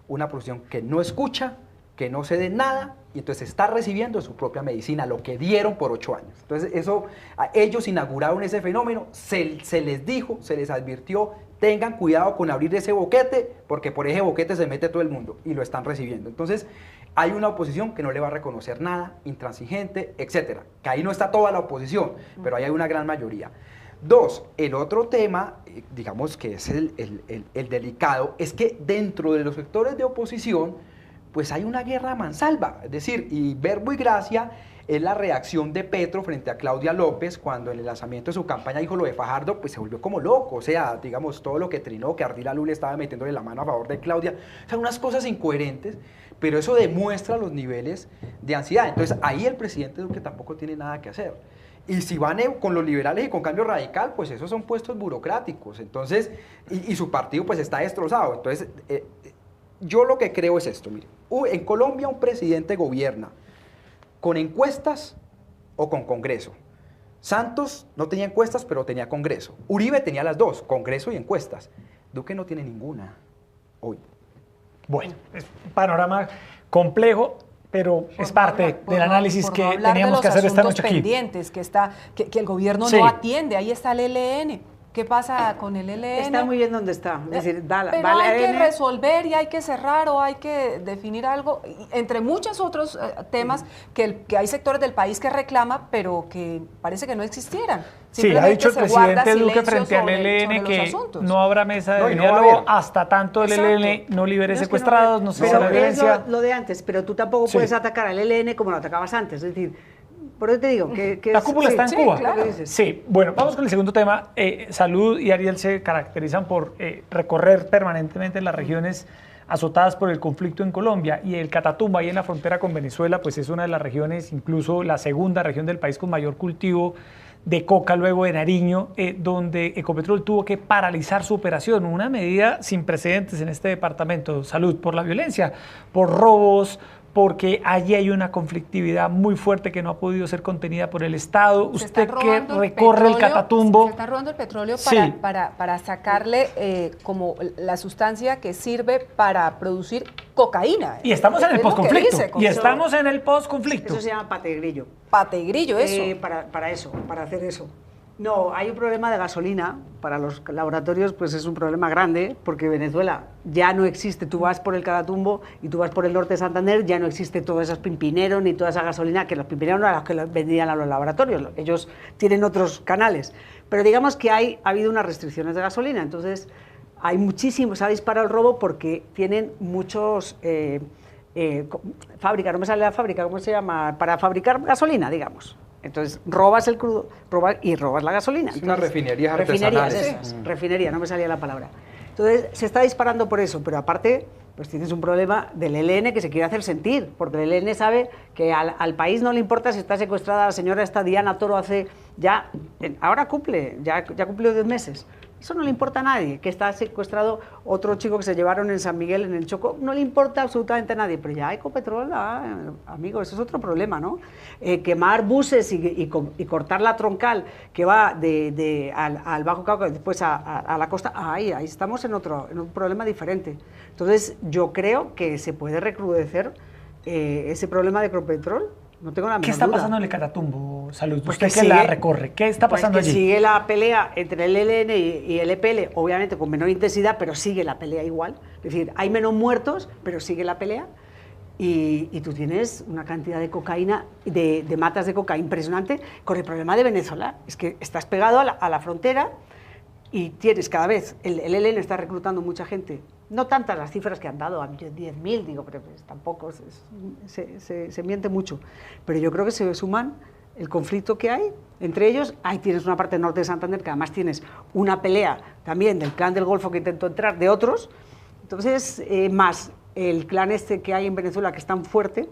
una oposición que no escucha, que no cede nada, y entonces está recibiendo su propia medicina, lo que dieron por 8 años. Entonces, eso, ellos inauguraron ese fenómeno, se les dijo, se les advirtió, tengan cuidado con abrir ese boquete, porque por ese boquete se mete todo el mundo, y lo están recibiendo. Entonces, hay una oposición que no le va a reconocer nada, intransigente, etcétera. Que ahí no está toda la oposición, pero ahí hay una gran mayoría. 2, el otro tema, digamos que es el delicado, es que dentro de los sectores de oposición, pues hay una guerra a mansalva, es decir, y verbo y gracia es la reacción de Petro frente a Claudia López cuando en el lanzamiento de su campaña dijo lo de Fajardo, pues se volvió como loco, o sea, digamos, todo lo que trinó, que Ardila Lula estaba metiéndole la mano a favor de Claudia, o sea, unas cosas incoherentes, pero eso demuestra los niveles de ansiedad. Entonces, ahí el presidente Duque tampoco tiene nada que hacer. Y si van con los liberales y con Cambio Radical, pues esos son puestos burocráticos, entonces, y su partido pues está destrozado. Entonces, yo lo que creo es esto, mire, en Colombia un presidente gobierna con encuestas o con Congreso. Santos no tenía encuestas, pero tenía Congreso. Uribe tenía las dos, Congreso y encuestas. Duque no tiene ninguna hoy.
Bueno, es un panorama complejo, pero es parte del análisis que teníamos que hacer esta noche aquí.
Pendientes que el gobierno no atiende, ahí está el ELN. ¿Qué pasa con el ELN?
Está muy bien donde está. Es decir,
pero hay que resolver y hay que cerrar o hay que definir algo, entre muchos otros temas que hay sectores del país que reclama, pero que parece que no existieran.
Sí, ha dicho el presidente Duque frente al ELN que no habrá mesa de diálogo hasta tanto el ELN no libere secuestrados, no cese la violencia.
Lo de antes, pero tú tampoco puedes atacar al ELN como lo atacabas antes. Es decir, por eso te digo que
la cúpula está en Cuba.
Claro.
Sí, bueno, vamos con el segundo tema. Salud y Ariel se caracterizan por recorrer permanentemente las regiones azotadas por el conflicto en Colombia, y el Catatumbo, ahí en la frontera con Venezuela, pues es una de las regiones, incluso la segunda región del país con mayor cultivo de coca luego de Nariño, donde Ecopetrol tuvo que paralizar su operación, una medida sin precedentes en este departamento. Salud, por la violencia, por robos, porque allí hay una conflictividad muy fuerte que no ha podido ser contenida por el Estado. Usted que recorre el Catatumbo.
Se está robando el petróleo
Sí.
para sacarle como la sustancia que sirve para producir cocaína.
Y estamos en el
Es lo que
posconflicto.
dice,
Y estamos en el posconflicto.
Eso se llama pategrillo.
Pategrillo, eso.
Para hacer eso. No, hay un problema de gasolina. Para los laboratorios, pues es un problema grande, porque Venezuela ya no existe. Tú vas por el Catatumbo y tú vas por el norte de Santander, ya no existe todos esos pimpineros ni toda esa gasolina, que los pimpineros no eran los que vendían a los laboratorios. Ellos tienen otros canales. Pero digamos que ha habido unas restricciones de gasolina. Entonces, hay muchísimos, se ha disparado el robo porque tienen muchos... fábrica, no me sale la fábrica, ¿cómo se llama? Para fabricar gasolina, digamos. Entonces, robas el crudo y robas la gasolina.
Es una refinería
refinerías
artesanales.
esas, refinería, no me salía la palabra. Entonces, se está disparando por eso, pero aparte, pues tienes un problema del ELN que se quiere hacer sentir, porque el ELN sabe que al país no le importa si está secuestrada la señora esta Diana Toro ahora ya cumplió 10 meses. Eso no le importa a nadie, que está secuestrado otro chico que se llevaron en San Miguel, en el Choco, no le importa absolutamente a nadie, pero ya Ecopetrol, amigo, eso es otro problema, ¿no? Quemar buses y cortar la troncal que va al Bajo Cauca y después a la costa, ahí estamos en un problema diferente. Entonces, yo creo que se puede recrudecer ese problema de Ecopetrol. No tengo la menor
¿Qué está
duda.
pasando en el Catatumbo, Salud?
Pues
Usted que la recorre, ¿qué está pasando
pues que
allí?
sigue la pelea entre el ELN y el EPL, obviamente con menor intensidad, pero sigue la pelea igual. Es decir, hay menos muertos, pero sigue la pelea. Y tú tienes una cantidad de cocaína, de matas de coca impresionante, con el problema de Venezuela. Es que estás pegado a la frontera y tienes cada vez, el ELN está reclutando mucha gente. No tantas las cifras que han dado, a 10.000, digo, pero pues tampoco, se miente mucho. Pero yo creo que se suman el conflicto que hay entre ellos. Ahí tienes una parte del norte de Santander, que además tienes una pelea también del clan del Golfo que intentó entrar, de otros. Entonces, más el clan este que hay en Venezuela, que es tan fuerte,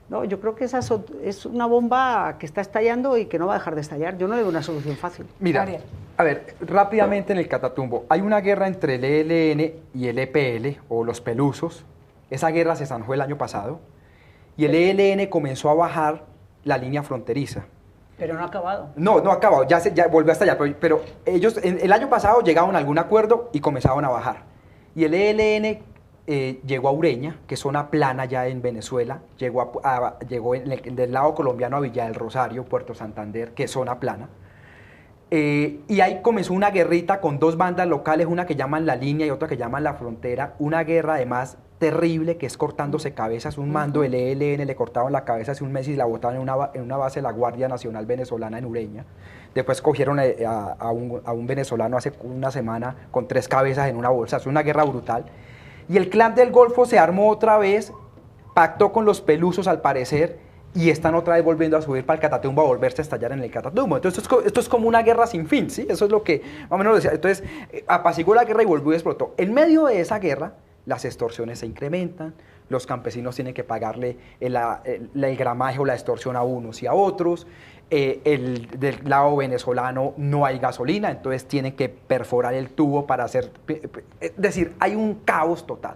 ¿no? Yo creo que esa es una bomba que está estallando y que no va a dejar de estallar. Yo no le veo una solución fácil.
Mira,
Ariel.
a ver, rápidamente en el Catatumbo, hay una guerra entre el ELN y el EPL, o los pelusos. Esa guerra se zanjó el año pasado, y el ELN comenzó a bajar la línea fronteriza.
Pero no ha acabado.
No ha acabado, ya volvió a estallar, pero ellos el año pasado llegaron a algún acuerdo y comenzaban a bajar. Y el ELN llegó a Ureña, que es zona plana ya en Venezuela, llegó del lado colombiano a Villa del Rosario, Puerto Santander, que es zona plana. Y ahí comenzó una guerrita con dos bandas locales, una que llaman La Línea y otra que llaman La Frontera, una guerra además terrible, que es cortándose cabezas. Un mando del ELN le cortaban la cabeza hace un mes y la botaban en una base de la Guardia Nacional Venezolana en Ureña. Después cogieron a un venezolano hace una semana con 3 cabezas en una bolsa. Es una guerra brutal. Y el clan del Golfo se armó otra vez, pactó con los pelusos al parecer, y están otra vez volviendo a subir para el Catatumbo, a volverse a estallar en el Catatumbo. Entonces esto es como una guerra sin fin, ¿sí? Eso es lo que más o menos decía. Entonces apaciguó la guerra y volvió y explotó. En medio de esa guerra, las extorsiones se incrementan, los campesinos tienen que pagarle el gramaje o la extorsión a unos y a otros. Del lado venezolano no hay gasolina, entonces tienen que perforar el tubo para hacer... Es decir, hay un caos total.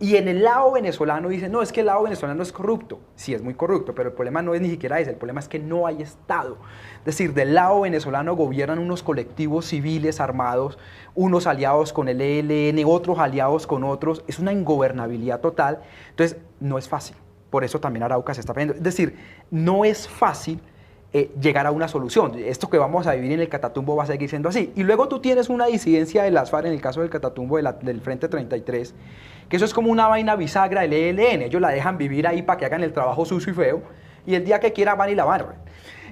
Y en el lado venezolano dicen, no, es que el lado venezolano es corrupto. Sí, es muy corrupto, pero el problema no es ni siquiera ese, el problema es que no hay Estado. Es decir, del lado venezolano gobiernan unos colectivos civiles armados, unos aliados con el ELN, otros aliados con otros. Es una ingobernabilidad total. Entonces, no es fácil. Por eso también Arauca se está perdiendo. Es decir, no es fácil llegar a una solución. Esto que vamos a vivir en el Catatumbo va a seguir siendo así. Y luego tú tienes una disidencia de las FARC, en el caso del Catatumbo del Frente 33, que eso es como una vaina bisagra del ELN. Ellos la dejan vivir ahí para que hagan el trabajo sucio y feo, y el día que quieran van y la barren.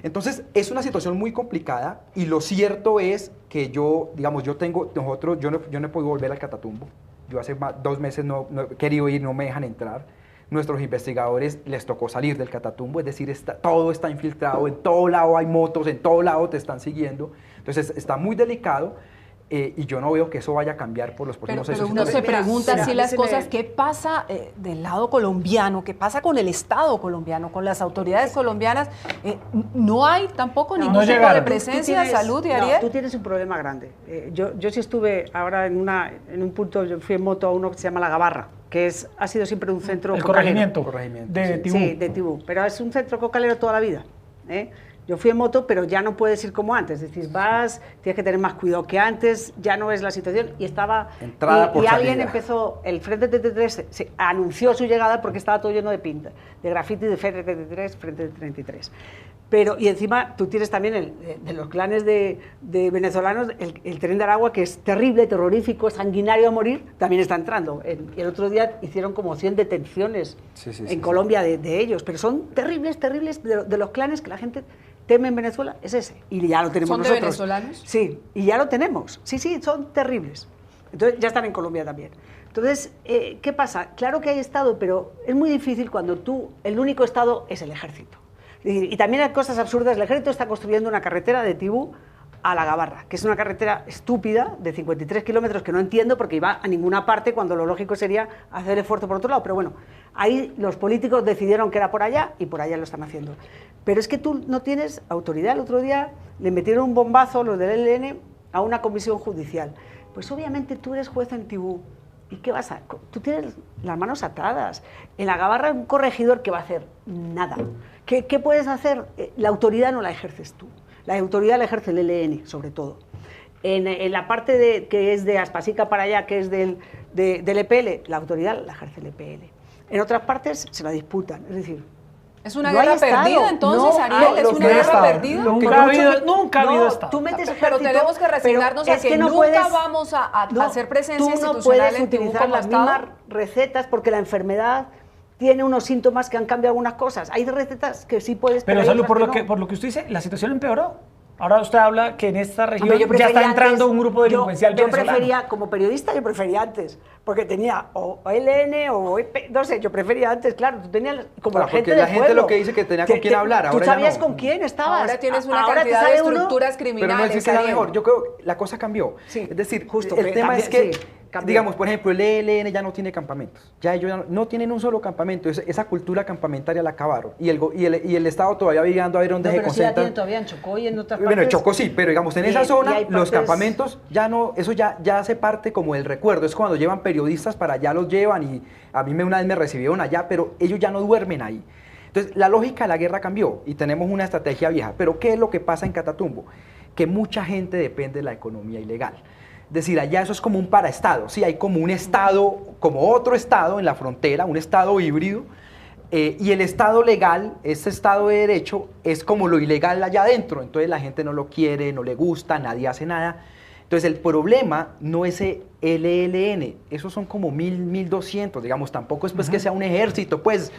Entonces, es una situación muy complicada, y lo cierto es que yo no he podido volver al Catatumbo. Yo hace 2 meses no he querido ir, no me dejan entrar. Nuestros investigadores les tocó salir del Catatumbo, es decir, todo está infiltrado, en todo lado hay motos, en todo lado te están siguiendo. Entonces, está muy delicado. Y yo no veo que eso vaya a cambiar por los próximos 6
Pero
o
uno
7
se
meses.
pregunta si las cosas, ¿qué pasa del lado colombiano? ¿Qué pasa con el Estado colombiano, con las autoridades colombianas? No hay tampoco ningún tipo de presencia, salud y Ariel.
Tú tienes un problema grande. Yo sí estuve ahora en un punto, yo fui en moto a uno que se llama La Gabarra, que ha sido siempre un centro
corregimiento
de Tibú. Sí, de Tibú, pero es un centro cocalero toda la vida. Yo fui en moto, pero ya no puedes ir como antes. Es decir, tienes que tener más cuidado que antes, ya no es la situación. Y alguien empezó, el Frente 33 se anunció su llegada porque estaba todo lleno de pinta, de grafiti de Frente 33, Frente 33. Y encima tú tienes también de los clanes de venezolanos, el Tren de Aragua, que es terrible, terrorífico, sanguinario a morir, también está entrando. El otro día hicieron como 100 detenciones en Colombia de ellos, pero son terribles de los clanes que la gente teme en Venezuela, es ese. Y ya lo tenemos nosotros.
¿Son de venezolanos?
Sí, y ya lo tenemos. Sí, son terribles. Entonces ya están en Colombia también. Entonces, ¿qué pasa? Claro que hay Estado, pero es muy difícil cuando el único Estado es el ejército. Y también hay cosas absurdas. El ejército está construyendo una carretera de Tibú a La Gabarra, que es una carretera estúpida de 53 kilómetros que no entiendo porque iba a ninguna parte cuando lo lógico sería hacer el esfuerzo por otro lado. Pero bueno, ahí los políticos decidieron que era por allá y por allá lo están haciendo. Pero es que tú no tienes autoridad. El otro día le metieron un bombazo los del ELN a una comisión judicial. Pues obviamente tú eres juez en Tibú. ¿Y qué vas a...? Tú tienes las manos atadas. En La Gabarra un corregidor que va a hacer nada. ¿Qué puedes hacer? La autoridad no la ejerces tú. La autoridad la ejerce el ELN, sobre todo. En la parte que es de Aspasica para allá, que es del EPL, la autoridad la ejerce el EPL. En otras partes se la disputan. Es decir,
¿es una guerra perdida entonces, Ariel? ¿Es una guerra perdida?
Nunca ha habido Estado.
Tú metes
pero tenemos que resignarnos a que nunca vamos a hacer presencia institucional en Tibú como
las mismas recetas porque la enfermedad tiene unos síntomas que han cambiado algunas cosas. Hay recetas que sí puedes...
Pero Salud, por lo que usted dice, la situación empeoró. Ahora usted habla que en esta región ya está entrando un grupo delincuencial venezolano.
Yo prefería, como periodista, yo prefería antes, porque tenía o ELN o no sé, yo prefería antes, claro, tú tenías como la gente del pueblo.
Porque la gente lo que dice que tenía con quién hablar, ahora
tú sabías
ya no.
con quién estabas.
Ahora tienes una cantidad de estructuras criminales.
Pero no es que sea mejor, yo creo que la cosa cambió.
Sí,
es decir,
justo,
el tema
también,
es que,
sí,
digamos, por ejemplo, el ELN ya no tiene campamentos, ya ellos no tienen un solo campamento, esa cultura campamentaria la acabaron, y el Estado todavía vigilando a ver dónde se concentran.
Pero sí la tienen todavía en Chocó y en otras partes.
Bueno, en Chocó sí, pero digamos, en esa zona, los campamentos ya no, eso ya hace parte como del recuerdo, es cuando llevan periodistas para allá, los llevan, y a mí una vez me recibieron allá, pero ellos ya no duermen ahí. Entonces, la lógica de la guerra cambió, y tenemos una estrategia vieja, pero ¿qué es lo que pasa en Catatumbo? Que mucha gente depende de la economía ilegal. Es decir, allá eso es como un paraestado, ¿sí? Hay como un estado, como otro estado en la frontera, un estado híbrido, y el estado legal, ese estado de derecho, es como lo ilegal allá adentro, entonces la gente no lo quiere, no le gusta, nadie hace nada. Entonces el problema no es el ELN, esos son como 1.200, digamos, tampoco es pues que sea un ejército, pues.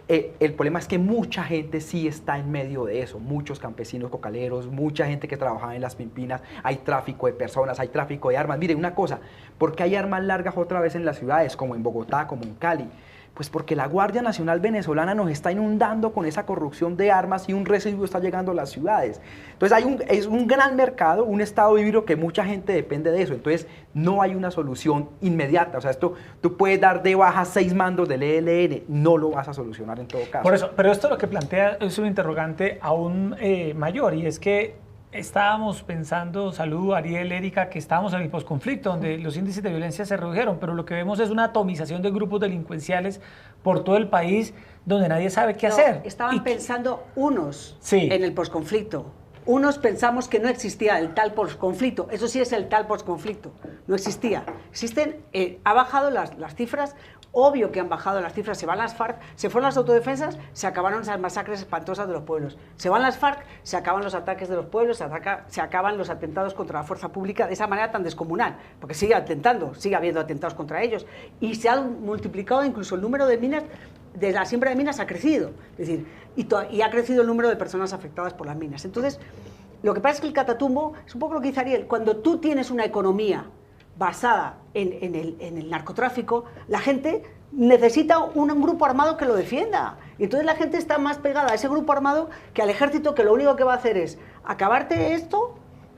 El problema es que mucha gente sí está en medio de eso, muchos campesinos cocaleros, mucha gente que trabajaba en las pimpinas, hay tráfico de personas, hay tráfico de armas. Miren una cosa, ¿por qué hay armas largas otra vez en las ciudades, como en Bogotá, como en Cali? Pues porque la Guardia Nacional venezolana nos está inundando con esa corrupción de armas y un residuo está llegando a las ciudades. Entonces es un gran mercado, un estado híbrido que mucha gente depende de eso. Entonces no hay una solución inmediata. O sea, tú puedes dar de baja 6 mandos del ELN, no lo vas a solucionar en todo caso.
Por eso, pero esto lo que plantea es un interrogante aún mayor, y es que estábamos pensando, Salud, Ariel, Erika, que estábamos en el posconflicto, donde los índices de violencia se redujeron, pero lo que vemos es una atomización de grupos delincuenciales por todo el país, donde nadie sabe qué hacer.
Estaban pensando unos
sí.
en el posconflicto, Unos pensamos que no existía el tal posconflicto, eso sí es el tal posconflicto, no existía. Existen, ha bajado las cifras, obvio que han bajado las cifras, se van las FARC, se fueron las autodefensas, se acabaron esas masacres espantosas de los pueblos. Se van las FARC, se acaban los ataques de los pueblos, se acaban los atentados contra la fuerza pública de esa manera tan descomunal, porque sigue atentando, sigue habiendo atentados contra ellos, y se ha multiplicado incluso el número de minas, de la siembra de minas ha crecido, es decir, y ha crecido el número de personas afectadas por las minas. Entonces, lo que pasa es que el Catatumbo es un poco lo que dice Ariel, cuando tú tienes una economía basada en el narcotráfico, la gente necesita un grupo armado que lo defienda. Y entonces la gente está más pegada a ese grupo armado que al ejército, que lo único que va a hacer es acabarte esto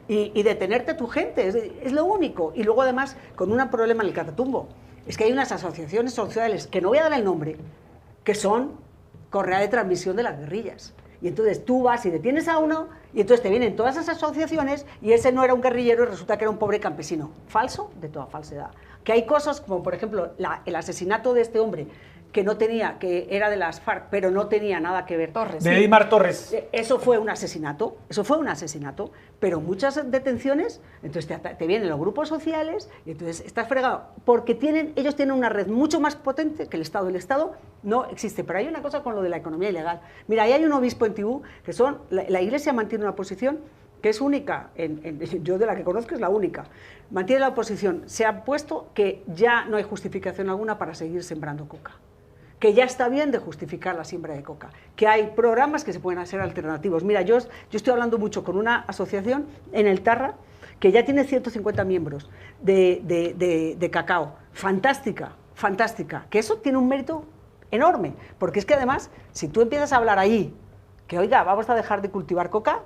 y detenerte a tu gente. Es lo único. Y luego además, con un problema en el Catatumbo, es que hay unas asociaciones sociales, que no voy a dar el nombre, que son correa de transmisión de las guerrillas. Y entonces tú vas y detienes a uno y entonces te vienen todas esas asociaciones y ese no era un guerrillero y resulta que era un pobre campesino. Falso de toda falsedad. Que hay cosas como, por ejemplo, el asesinato de este hombre que era de las FARC, pero no tenía nada que ver.
Torres. De Edimar Torres.
Eso fue un asesinato, pero muchas detenciones, entonces te vienen los grupos sociales y entonces estás fregado, porque ellos tienen una red mucho más potente que el Estado. El Estado no existe, pero hay una cosa con lo de la economía ilegal. Mira, ahí hay un obispo en Tibú, que la Iglesia mantiene una posición que es única, yo de la que conozco es la única, mantiene la oposición, se ha puesto que ya no hay justificación alguna para seguir sembrando coca, que ya está bien de justificar la siembra de coca, que hay programas que se pueden hacer alternativos. Mira, yo estoy hablando mucho con una asociación en el Tarra que ya tiene 150 miembros de cacao, fantástica, que eso tiene un mérito enorme, porque es que además, si tú empiezas a hablar ahí, que oiga, vamos a dejar de cultivar coca,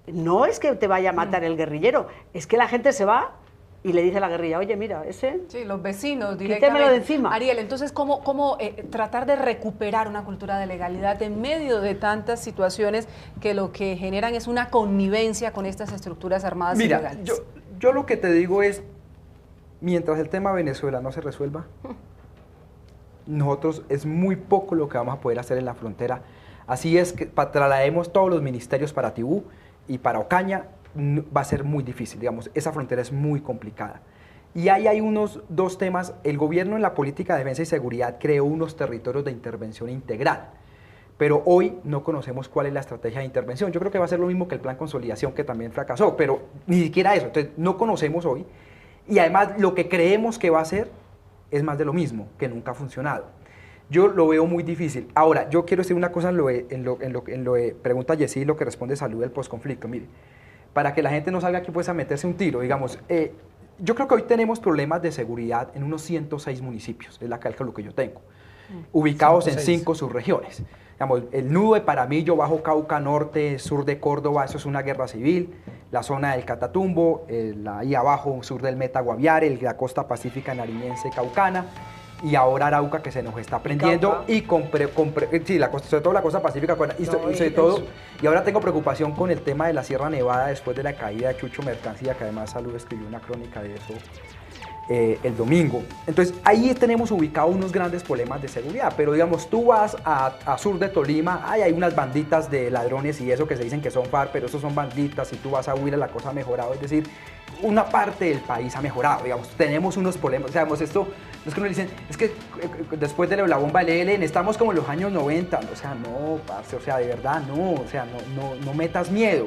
no es que te vaya a matar el guerrillero, es que la gente se va y le dice a la guerrilla, oye, mira, ese...
Sí, los vecinos directamente.
Quítemelo de encima.
Ariel, entonces, ¿cómo tratar de recuperar una cultura de legalidad en medio de tantas situaciones que lo que generan es una connivencia con estas estructuras armadas ilegales?
Mira, yo lo que te digo es, mientras el tema Venezuela no se resuelva, nosotros es muy poco lo que vamos a poder hacer en la frontera. Así es que traslademos todos los ministerios para Tibú y para Ocaña, va a ser muy difícil, digamos, esa frontera es muy complicada. Y ahí hay dos temas. El gobierno en la política de defensa y seguridad creó unos territorios de intervención integral, pero hoy no conocemos cuál es la estrategia de intervención. Yo creo que va a ser lo mismo que el plan consolidación, que también fracasó, pero ni siquiera eso. Entonces, no conocemos hoy, y además lo que creemos que va a ser es más de lo mismo, que nunca ha funcionado. Yo lo veo muy difícil. Ahora, yo quiero decir una cosa en lo que pregunta Jessy, lo que responde Salud del posconflicto. Mire, para que la gente no salga aquí pues a meterse un tiro, digamos, yo creo que hoy tenemos problemas de seguridad en unos 106 municipios, es la cálculo que yo tengo, ubicados 106. En 5 subregiones. Digamos, el nudo de Paramillo, Bajo Cauca, norte, sur de Córdoba, eso es una guerra civil, la zona del Catatumbo, ahí abajo, sur del Meta Guaviare, la costa pacífica nariñense caucana, y ahora Arauca, que se nos está prendiendo, y sí, sobre todo la costa pacífica, y ahora tengo preocupación con el tema de la Sierra Nevada después de la caída de Chucho Mercancía, que además Salud escribió una crónica de eso el domingo. Entonces ahí tenemos ubicados unos grandes problemas de seguridad, pero digamos, tú vas a sur de Tolima, hay unas banditas de ladrones y eso que se dicen que son FARC, pero esos son banditas, y tú vas a Huila, la cosa ha mejorado, es decir, una parte del país ha mejorado, digamos, tenemos unos problemas, digamos, esto, es que uno dicen, es que después de la bomba del ELN estamos como en los años 90, o sea, no, parce, o sea, de verdad, no, o sea, no metas miedo,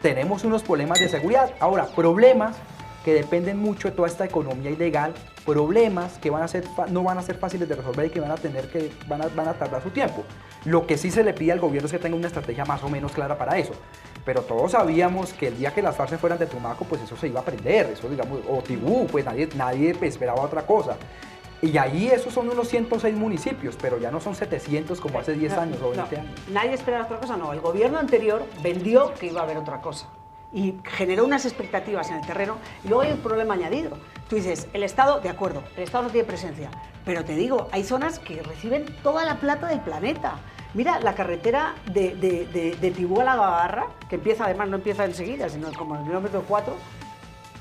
tenemos unos problemas de seguridad, ahora, problemas que dependen mucho de toda esta economía ilegal, problemas que no van a ser fáciles de resolver y que van a tardar su tiempo. Lo que sí se le pide al gobierno es que tenga una estrategia más o menos clara para eso. Pero todos sabíamos que el día que las FARC se fueran de Tumaco, pues eso se iba a prender, eso digamos, o Tibú, pues nadie esperaba otra cosa. Y ahí esos son unos 106 municipios, pero ya no son 700 como hace 10 años o 20 años.
Nadie esperaba otra cosa, no. El gobierno anterior vendió que iba a haber otra cosa y generó unas expectativas en el terreno, y luego hay un problema añadido. Tú dices, el Estado, de acuerdo, el Estado no tiene presencia, pero te digo, hay zonas que reciben toda la plata del planeta. Mira, la carretera de Tibú a la Gabarra, que empieza, además no empieza enseguida, sino como en el kilómetro 4,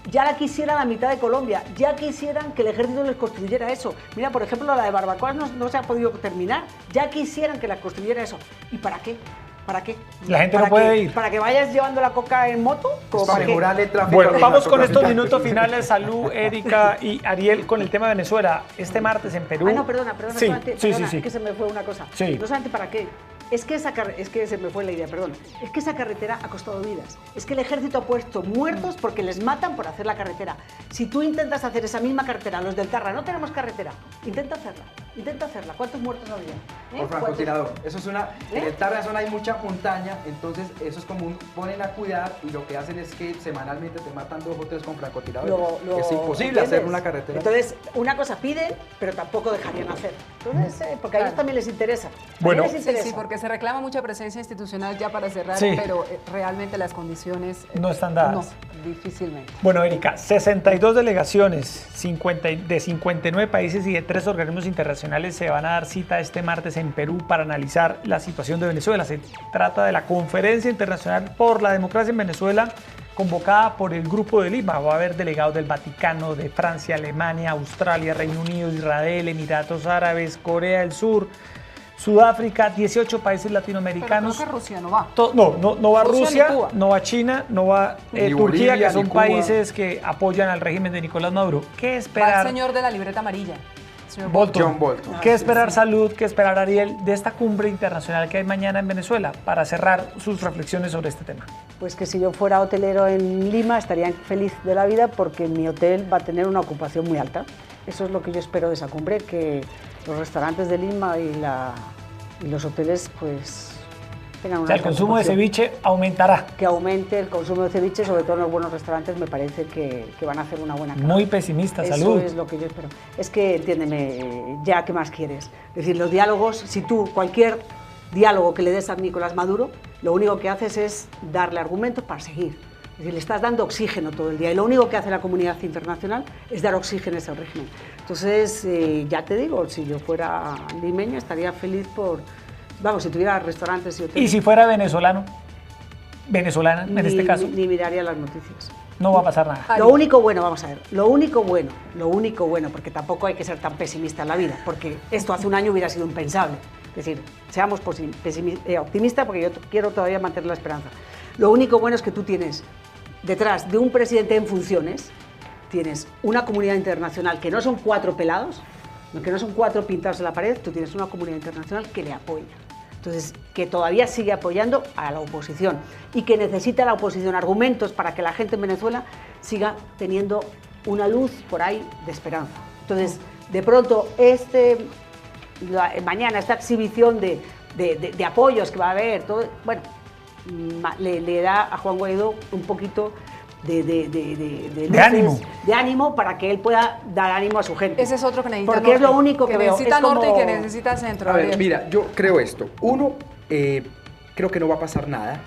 ya la quisiera la mitad de Colombia, ya quisieran que el ejército les construyera eso. Mira, por ejemplo, la de Barbacoas no se ha podido terminar, ya quisieran que la construyera eso. ¿Y para qué? ¿Para qué?
La gente no
¿Para
puede
qué?
ir.
¿Para que vayas llevando la coca en moto? ¿Cómo
Para
para qué?
mejorar el tráfico.
Bueno,
de
vamos con estos
narcotraficantes.
minutos finales. Salud, Erika y Ariel, con el tema de Venezuela. Este martes en Perú.
Ah, no, perdona,
Sí,
solamente,
sí,
perdona,
sí.
es que se me fue una cosa.
Sí.
No solamente para qué. Es que se me fue la idea, perdón. Es que esa carretera ha costado vidas. Es que el ejército ha puesto muertos porque les matan por hacer la carretera. Si tú intentas hacer esa misma carretera, los del Tarra, no tenemos carretera, intenta hacerla. ¿Cuántos muertos habría?
Por francotirador. Eso es una. En
¿Eh?
el Tarra zona hay mucha montaña, entonces eso es como ponen a cuidar y lo que hacen es que semanalmente te matan 2 o 3 con francotiradores. Es imposible hacer una carretera.
Entonces, una cosa piden, pero tampoco dejarían hacer. Entonces, porque a ellos también les interesa.
Bueno.
Les interesa.
Sí, porque se reclama mucha presencia institucional ya para cerrar,
Sí.
pero realmente las condiciones
No están dadas.
No, difícilmente.
Bueno, Erika, 62 delegaciones de 59 países y de 3 organismos internacionales se van a dar cita este martes en Perú para analizar la situación de Venezuela. Se trata de la Conferencia Internacional por la Democracia en Venezuela, convocada por el Grupo de Lima. Va a haber delegados del Vaticano, de Francia, Alemania, Australia, Reino Unido, Israel, Emiratos Árabes, Corea del Sur, Sudáfrica, 18 países latinoamericanos.
Pero creo que Rusia no va.
No va
Rusia
Rusia,
ni Cuba.
no va China, no va
Ni
Turquía,
Bolivia,
que
ni
son
Cuba.
países que apoyan al régimen de Nicolás Maduro. ¿Qué
Va
esperar?
el señor de la libreta amarilla. Señor
Bolton.
John Bolton.
¿Qué esperar, Salud? ¿Qué esperar, Ariel, de esta cumbre internacional que hay mañana en Venezuela para cerrar sus reflexiones sobre este tema?
Pues que si yo fuera hotelero en Lima estaría feliz de la vida porque mi hotel va a tener una ocupación muy alta. Eso es lo que yo espero de esa cumbre, que los restaurantes de Lima y los hoteles pues tengan
O
una
sea, el
alta
consumo de
ocupación.
ceviche aumentará.
Que aumente el consumo de ceviche, sobre todo en los buenos restaurantes, me parece que van a hacer una buena cara.
Muy pesimista,
Eso
Salud.
es lo que yo espero. Es que, entiéndeme, ya, ¿qué más quieres? Es decir, los diálogos, si tú, cualquier diálogo que le des a Nicolás Maduro, lo único que haces es darle argumentos para seguir. Es decir, le estás dando oxígeno todo el día y lo único que hace la comunidad internacional es dar oxígeno a ese régimen. Entonces, ya te digo, si yo fuera limeña estaría feliz por, vamos, si tuviera restaurantes y hoteles.
¿Y si fuera venezolana, en este caso,
Ni miraría las noticias.
no va a pasar nada?
Ari.
Lo único bueno, vamos a ver, lo único bueno, porque tampoco hay que ser tan pesimista en la vida, porque esto hace un año hubiera sido impensable. Es decir, seamos optimistas porque yo quiero todavía mantener la esperanza. Lo único bueno es que tú tienes detrás de un presidente en funciones, tienes una comunidad internacional que no son 4 pelados, que no son 4 pintados en la pared, tú tienes una comunidad internacional que le apoya. Entonces, que todavía sigue apoyando a la oposición y que necesita la oposición argumentos para que la gente en Venezuela siga teniendo una luz por ahí de esperanza. Entonces, de pronto, mañana esta exhibición de apoyos que va a haber, todo, bueno, le da a Juan Guaidó un poquito de
ánimo.
de ánimo para que él pueda dar ánimo a su gente.
Ese es otro que necesita
Porque es
norte,
lo único que veo.
necesita
Es como-
norte y que necesita centro.
A ver,
Ariel.
mira, yo creo esto. Uno, creo que no va a pasar nada,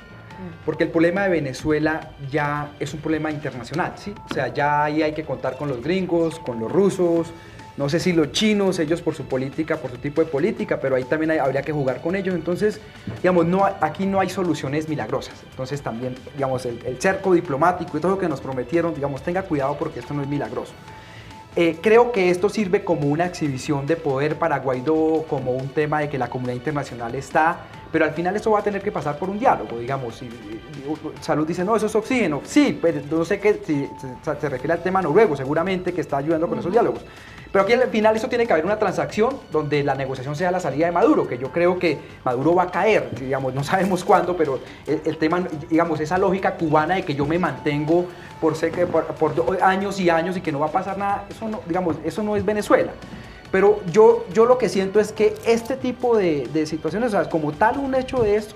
porque el problema de Venezuela ya es un problema internacional, ¿sí? O sea, ya ahí hay que contar con los gringos, con los rusos, no sé si los chinos, ellos por su política, por su tipo de política, pero ahí también habría que jugar con ellos. Entonces, digamos, aquí no hay soluciones milagrosas. Entonces también, digamos, el cerco diplomático y todo lo que nos prometieron, digamos, tenga cuidado porque esto no es milagroso. Creo que esto sirve como una exhibición de poder para Guaidó, como un tema de que la comunidad internacional está, pero al final eso va a tener que pasar por un diálogo, digamos. Salud dice, no, eso es oxígeno. Sí, pero no sé qué, si se refiere al tema noruego, seguramente que está ayudando con esos diálogos. Pero aquí al final eso tiene que haber una transacción donde la negociación sea la salida de Maduro, que yo creo que Maduro va a caer, digamos, no sabemos cuándo, pero el tema, digamos, esa lógica cubana de que yo me mantengo por años y años y que no va a pasar nada, eso no, digamos, eso no es Venezuela. Pero yo lo que siento es que este tipo de situaciones, o sea, como tal un hecho de esto,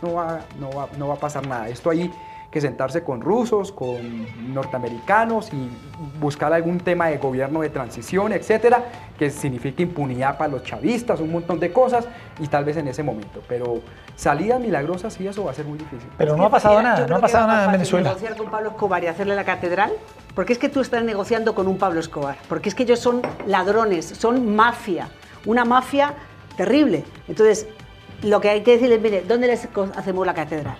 no va a pasar nada. Esto hay que sentarse con rusos, con norteamericanos y buscar algún tema de gobierno de transición, etcétera, que signifique impunidad para los chavistas, un montón de cosas, y tal vez en ese momento. Pero salidas milagrosas sí, eso va a ser muy difícil.
Pero no ha pasado nada, no ha pasado nada en Venezuela.
Negociar con Pablo Escobar y hacerle la catedral, porque es que tú estás negociando con un Pablo Escobar, porque es que ellos son ladrones, son mafia, una mafia terrible. Entonces, lo que hay que decirles, mire, ¿dónde les hacemos la catedral?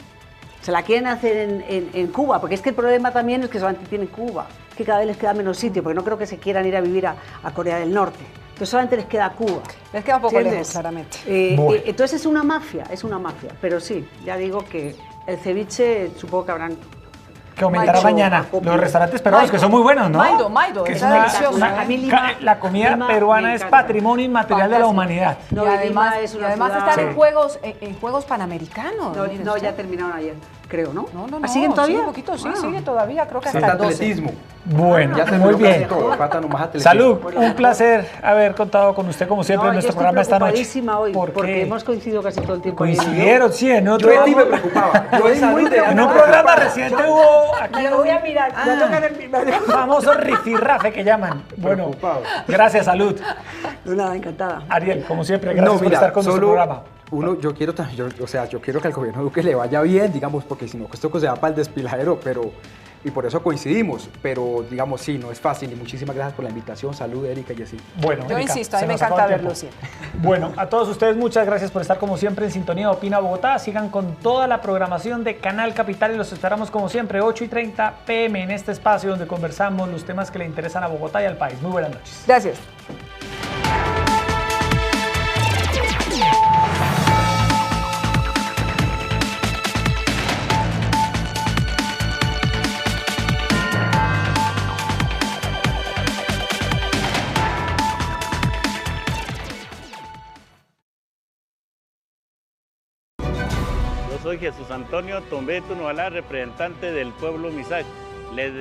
Se la quieren hacer en Cuba, porque es que el problema también es que solamente tienen Cuba, es que cada vez les queda menos sitio, porque no creo que se quieran ir a vivir a Corea del Norte. Entonces solamente les queda Cuba.
Les queda un poco
¿Entiendes?
lejos, claramente.
Bueno.
Entonces es una mafia, pero sí, ya digo que el ceviche supongo que habrán...
Que aumentará
Maido,
mañana.
acopio.
Los restaurantes peruanos, que son muy buenos, ¿no?
Maido,
Que es
está
una-
delicioso.
una-
A mí Lima-
la comida
Lima
peruana
me
es
encanta.
patrimonio inmaterial de la
Fantástico.
humanidad.
No,
y además,
Lima es una
están
ciudad-
en
Sí.
Juegos Panamericanos.
No,
mire
no,
usted.
ya terminaron ayer, creo, ¿no?
No.
¿Ah, ¿siguen todavía?
Sigue un poquito, sí,
Ah.
sigue todavía, creo que
Falta
hasta el 12.
atletismo.
Bueno,
Ya
muy
terminó casi
bien.
todo, falta nomás atletismo.
Salud, un placer haber contado con usted como siempre
No,
en nuestro
yo estoy
programa esta noche.
preocupadísima hoy,
¿Por
porque
qué?
hemos coincidido casi todo el tiempo. él y yo.
Coincidieron, sí, en
Yo
otro
de ti me preocupaba. Yo de salud de
en un programa reciente hubo aquí
Me lo voy a mirar, me
Ah.
toca el
famoso rifirrafe que llaman. Bueno,
Preocupado.
gracias, salud.
Nada, encantada.
Ariel, como siempre, gracias por estar con nuestro
solo
programa.
yo quiero yo quiero que al gobierno Duque le vaya bien, digamos, porque si no, esto se va para el despiladero, y por eso coincidimos, pero digamos, sí, no es fácil, y muchísimas gracias por la invitación, salud, Erika y así.
Bueno,
Yo
Erika,
insisto, a mí
se
me
nos acaba
encanta
el
verlo
tiempo.
siempre.
Bueno, a todos ustedes muchas gracias por estar como siempre en sintonía de Opina Bogotá. Sigan con toda la programación de Canal Capital y los esperamos como siempre 8:30 p.m. en este espacio donde conversamos los temas que le interesan a Bogotá y al país. Muy buenas noches.
Gracias.
Yo soy Jesús Antonio Tombeto Novalá, representante del pueblo Misak. Les